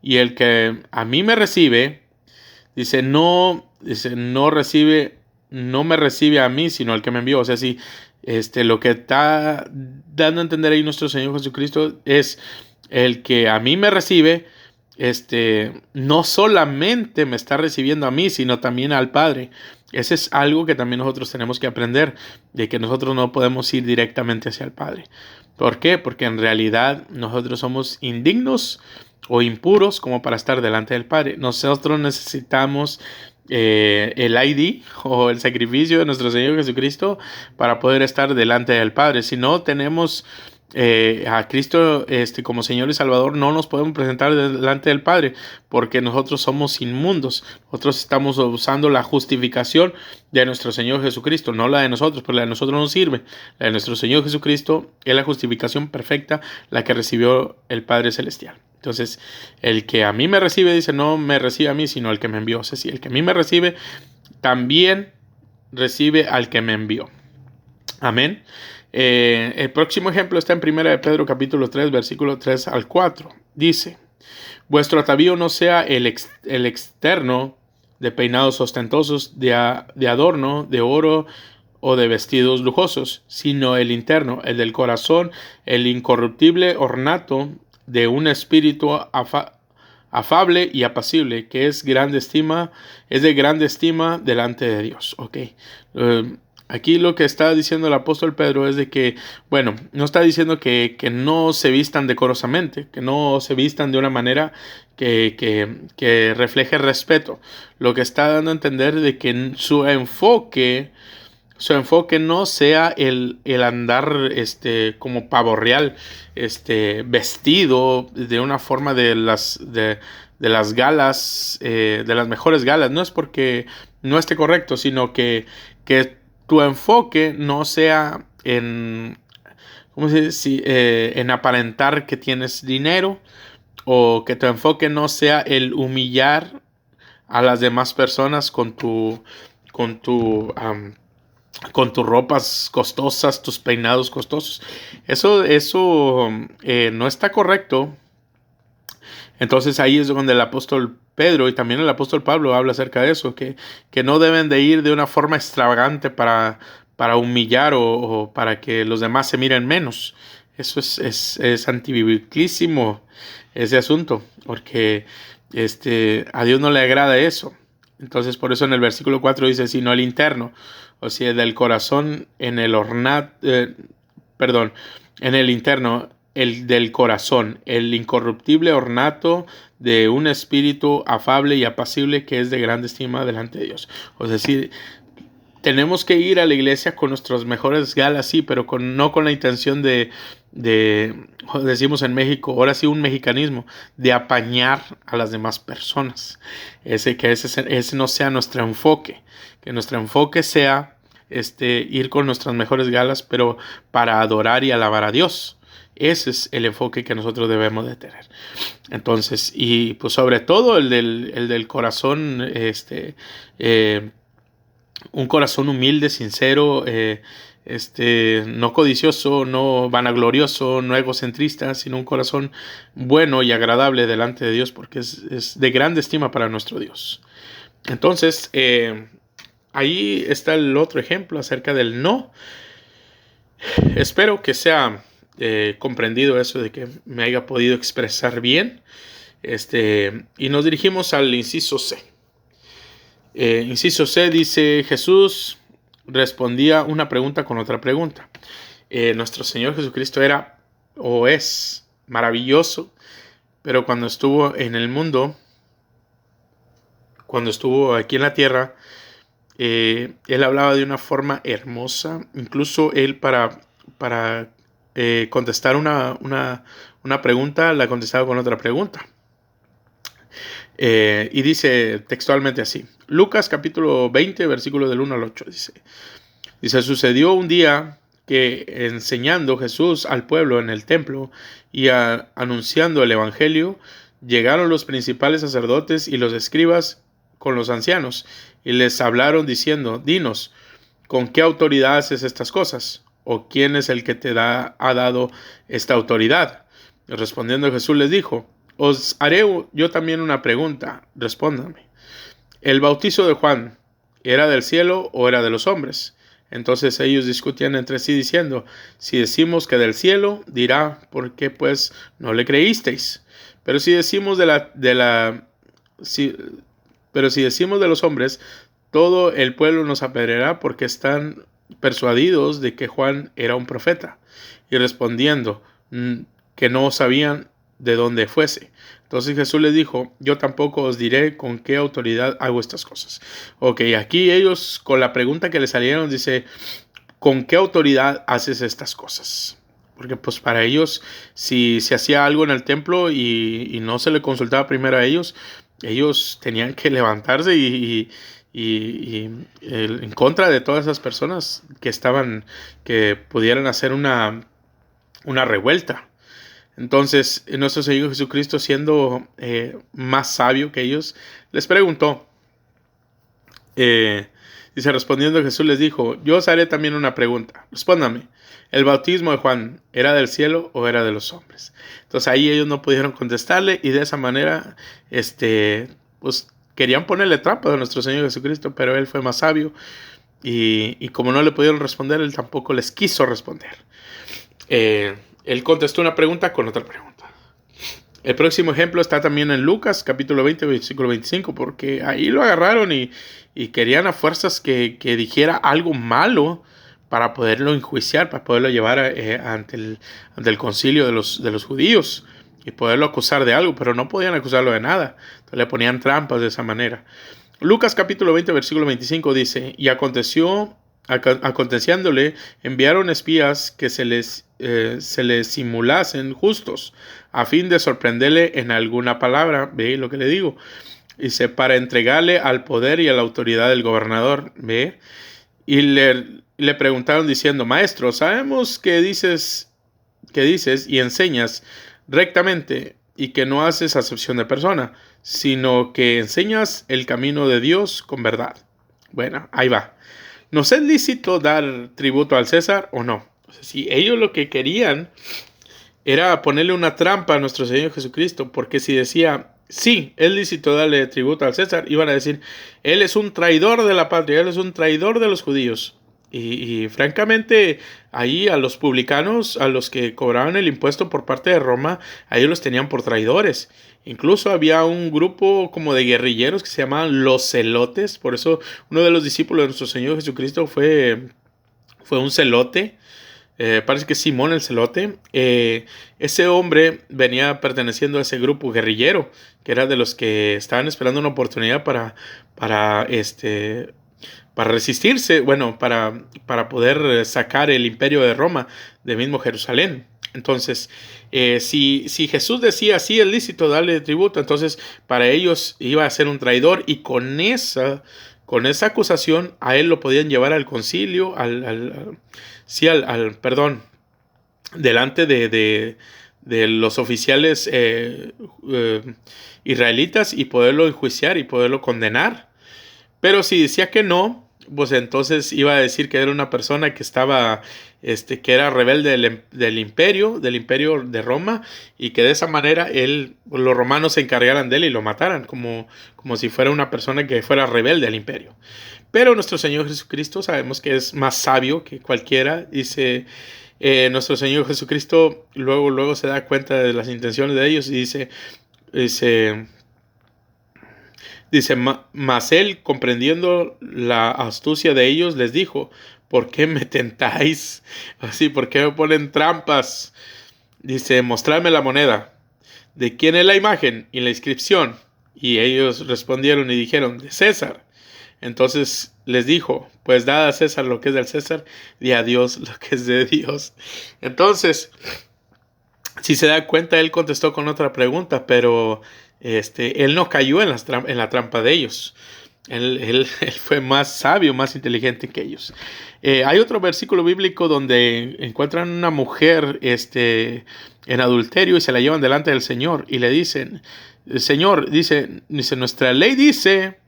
Y el que a mí me recibe, no me recibe a mí, sino al que me envió. O sea, si lo que está dando a entender ahí nuestro Señor Jesucristo es el que a mí me recibe, no solamente me está recibiendo a mí, sino también al Padre. Ese es algo que también nosotros tenemos que aprender, de que nosotros no podemos ir directamente hacia el Padre. ¿Por qué? Porque en realidad nosotros somos indignos o impuros como para estar delante del Padre. Nosotros necesitamos el ID o el sacrificio de nuestro Señor Jesucristo para poder estar delante del Padre. Si no tenemos a Cristo como Señor y Salvador, no nos podemos presentar delante del Padre, porque nosotros somos inmundos. Nosotros estamos usando la justificación de nuestro Señor Jesucristo, no la de nosotros, porque la de nosotros no sirve. La de nuestro Señor Jesucristo es la justificación perfecta, la que recibió el Padre Celestial. Entonces, el que a mí me recibe, dice, no me recibe a mí, sino el que me envió. O sea, si el que a mí me recibe, también recibe al que me envió. Amén. El próximo ejemplo está en 1 de Pedro capítulo 3, versículo 3 al 4. Dice, vuestro atavío no sea el externo de peinados ostentosos, de adorno, de oro o de vestidos lujosos, sino el interno, el del corazón, el incorruptible ornato de un espíritu afable y apacible, que es de grande estima delante de Dios. Okay. Aquí lo que está diciendo el apóstol Pedro es de que, bueno, no está diciendo que no se vistan decorosamente, que no se vistan de una manera que refleje respeto. Lo que está dando a entender de que su enfoque no sea el andar como pavo real, vestido de una forma de las galas, de las mejores galas. No es porque no esté correcto, sino que tu enfoque no sea en, ¿cómo se dice? En aparentar que tienes dinero, o que tu enfoque no sea el humillar a las demás personas con tus ropas costosas, tus peinados costosos. Eso no está correcto. Entonces ahí es donde el apóstol Pedro y también el apóstol Pablo habla acerca de eso, que no deben de ir de una forma extravagante para humillar o para que los demás se miren menos. Eso es antibiblicísimo ese asunto, porque a Dios no le agrada eso. Entonces por eso en el versículo 4 dice, sino el interno, o sea, del corazón en el en el interno, el del corazón, el incorruptible ornato de un espíritu afable y apacible, que es de grande estima delante de Dios. O sea, sí, tenemos que ir a la iglesia con nuestras mejores galas, sí, pero no con la intención de, decimos en México, ahora sí un mexicanismo, de apañar a las demás personas. Ese no sea nuestro enfoque, que nuestro enfoque sea ir con nuestras mejores galas, pero para adorar y alabar a Dios. Ese es el enfoque que nosotros debemos de tener. Entonces, y pues sobre todo el del corazón, un corazón humilde, sincero, no codicioso, no vanaglorioso, no egocentrista, sino un corazón bueno y agradable delante de Dios, porque es de grande estima para nuestro Dios. Entonces, ahí está el otro ejemplo acerca del no. Espero que sea comprendido eso, de que me haya podido expresar bien. Y nos dirigimos al inciso C. Inciso C dice, Jesús respondía una pregunta con otra pregunta. Nuestro Señor Jesucristo era o es maravilloso, pero cuando estuvo en el mundo, cuando estuvo aquí en la tierra, él hablaba de una forma hermosa. Incluso él para contestar una pregunta, la contestaba con otra pregunta. Y dice textualmente así. Lucas capítulo 20, versículo del 1 al 8. Dice, sucedió un día que enseñando Jesús al pueblo en el templo y anunciando el evangelio, llegaron los principales sacerdotes y los escribas con los ancianos y les hablaron diciendo, dinos, ¿con qué autoridad haces estas cosas? ¿O quién es el que ha dado esta autoridad? Y respondiendo Jesús les dijo, os haré yo también una pregunta, respóndanme. ¿El bautizo de Juan era del cielo o era de los hombres? Entonces ellos discutían entre sí diciendo, si decimos que del cielo, dirá, ¿por qué pues no le creísteis? Pero si decimos pero si decimos de los hombres, todo el pueblo nos apedreará porque están persuadidos de que Juan era un profeta. Y respondiendo que no sabían de donde fuese. Entonces Jesús les dijo, yo tampoco os diré con qué autoridad hago estas cosas. Ok, aquí ellos con la pregunta que le salieron dice, ¿con qué autoridad haces estas cosas? Porque pues para ellos, si se hacía algo en el templo y no se le consultaba primero a ellos tenían que levantarse en contra de todas esas personas que pudieran hacer una revuelta. Entonces, nuestro Señor Jesucristo, siendo más sabio que ellos, les preguntó, dice, respondiendo Jesús les dijo, yo os haré también una pregunta, respóndame, ¿el bautismo de Juan era del cielo o era de los hombres? Entonces ahí ellos no pudieron contestarle y de esa manera, pues querían ponerle trampa a nuestro Señor Jesucristo, pero Él fue más sabio y como no le pudieron responder, Él tampoco les quiso responder. Él contestó una pregunta con otra pregunta. El próximo ejemplo está también en Lucas, capítulo 20, versículo 25, porque ahí lo agarraron y querían a fuerzas que dijera algo malo para poderlo enjuiciar, para poderlo llevar ante el concilio de los judíos y poderlo acusar de algo, pero no podían acusarlo de nada. Entonces le ponían trampas de esa manera. Lucas capítulo 20, versículo 25 dice, y aconteciéndole, enviaron espías que se les simulasen justos, a fin de sorprenderle en alguna palabra, ve lo que le digo, dice, para entregarle al poder y a la autoridad del gobernador, ve, y le preguntaron diciendo, maestro, sabemos que dices y enseñas rectamente y que no haces acepción de persona, sino que enseñas el camino de Dios con verdad. Bueno, ahí va. ¿Nos es lícito dar tributo al César o no? O sea, si ellos lo que querían era ponerle una trampa a nuestro Señor Jesucristo, porque si decía, sí, es lícito darle tributo al César, iban a decir, Él es un traidor de la patria, Él es un traidor de los judíos. Y francamente, ahí a los publicanos, a los que cobraban el impuesto por parte de Roma, a ellos los tenían por traidores. Incluso había un grupo como de guerrilleros que se llamaban los celotes. Por eso uno de los discípulos de nuestro Señor Jesucristo fue un celote. Parece que Simón el celote. Ese hombre venía perteneciendo a ese grupo guerrillero, que era de los que estaban esperando una oportunidad para resistirse, bueno, para poder sacar el imperio de Roma de mismo Jerusalén. Entonces, si Jesús decía, sí, es lícito darle tributo, entonces para ellos iba a ser un traidor y con esa acusación a él lo podían llevar al concilio, perdón, delante de los oficiales israelitas y poderlo enjuiciar y poderlo condenar. Pero si decía que no, pues entonces iba a decir que era una persona que estaba, que era rebelde del imperio de Roma, y que de esa manera los romanos se encargaran de él y lo mataran, como si fuera una persona que fuera rebelde al imperio. Pero nuestro Señor Jesucristo sabemos que es más sabio que cualquiera. Dice, nuestro Señor Jesucristo luego se da cuenta de las intenciones de ellos y dice, mas él, comprendiendo la astucia de ellos, les dijo, ¿por qué me tentáis? Así, ¿por qué me ponen trampas? Dice, mostradme la moneda. ¿De quién es la imagen y la inscripción? Y ellos respondieron y dijeron, de César. Entonces les dijo, pues dad a César lo que es del César y a Dios lo que es de Dios. Entonces, si se da cuenta, él contestó con otra pregunta, pero él no cayó en la trampa de ellos. Él fue más sabio, más inteligente que ellos. Hay otro versículo bíblico donde encuentran una mujer en adulterio y se la llevan delante del Señor y le dicen, Señor, dice, nuestra ley dice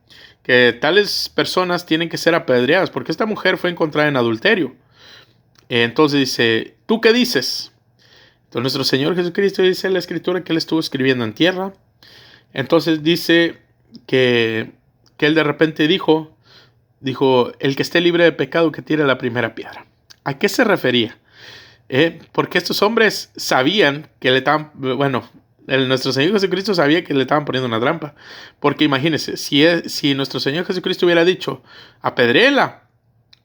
que tales personas tienen que ser apedreadas porque esta mujer fue encontrada en adulterio. Entonces dice, ¿tú qué dices? Entonces nuestro Señor Jesucristo dice en la Escritura que Él estuvo escribiendo en tierra. Entonces dice que Él de repente dijo, el que esté libre de pecado que tire la primera piedra. ¿A qué se refería? Porque estos hombres sabían que le estaban, nuestro Señor Jesucristo sabía que le estaban poniendo una trampa. Porque imagínense, si nuestro Señor Jesucristo hubiera dicho, apedréela,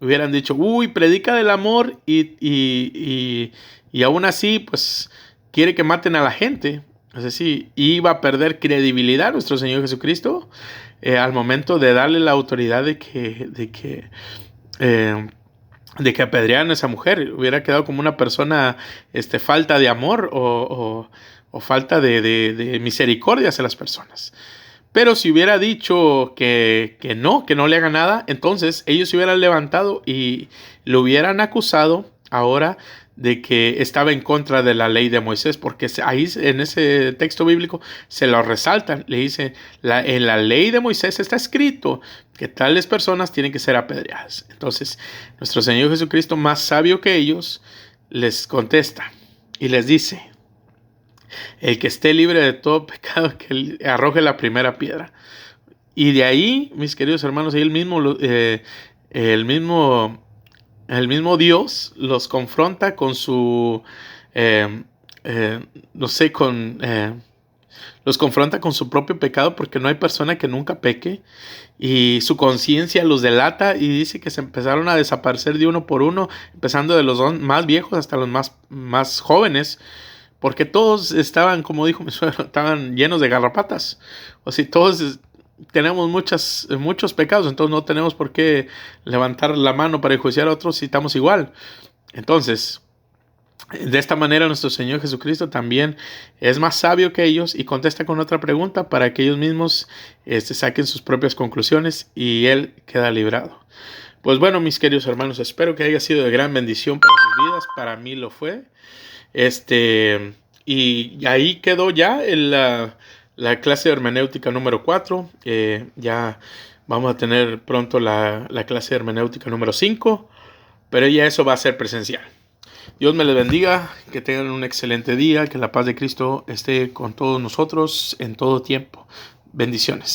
hubieran dicho, predica del amor y aún así, pues, quiere que maten a la gente. No sé si iba a perder credibilidad nuestro Señor Jesucristo al momento de darle la autoridad eh, de que apedrearan a esa mujer. Hubiera quedado como una persona falta de amor o falta de misericordia hacia las personas. Pero si hubiera dicho que no le haga nada, entonces ellos se hubieran levantado y lo hubieran acusado ahora de que estaba en contra de la ley de Moisés, porque ahí en ese texto bíblico se lo resaltan, le dice, en la ley de Moisés está escrito que tales personas tienen que ser apedreadas. Entonces, nuestro Señor Jesucristo, más sabio que ellos, les contesta y les dice: el que esté libre de todo pecado, que arroje la primera piedra. Y de ahí, mis queridos hermanos, ahí el mismo Dios los confronta con su, no sé, los confronta con su propio pecado, porque no hay persona que nunca peque, y su conciencia los delata, y dice que se empezaron a desaparecer de uno por uno, empezando de los más viejos hasta los más jóvenes, porque todos estaban, como dijo mi suegro, estaban llenos de garrapatas. O sea, todos tenemos muchos pecados, entonces no tenemos por qué levantar la mano para enjuiciar a otros si estamos igual. Entonces, de esta manera nuestro Señor Jesucristo también es más sabio que ellos y contesta con otra pregunta para que ellos mismos saquen sus propias conclusiones y Él queda librado. Pues bueno, mis queridos hermanos, espero que haya sido de gran bendición para sus vidas. Para mí lo fue. Y ahí quedó ya la clase de hermenéutica número 4. Ya vamos a tener pronto la clase de hermenéutica número 5, pero ya eso va a ser presencial. Dios me les bendiga, que tengan un excelente día, que la paz de Cristo esté con todos nosotros en todo tiempo. Bendiciones.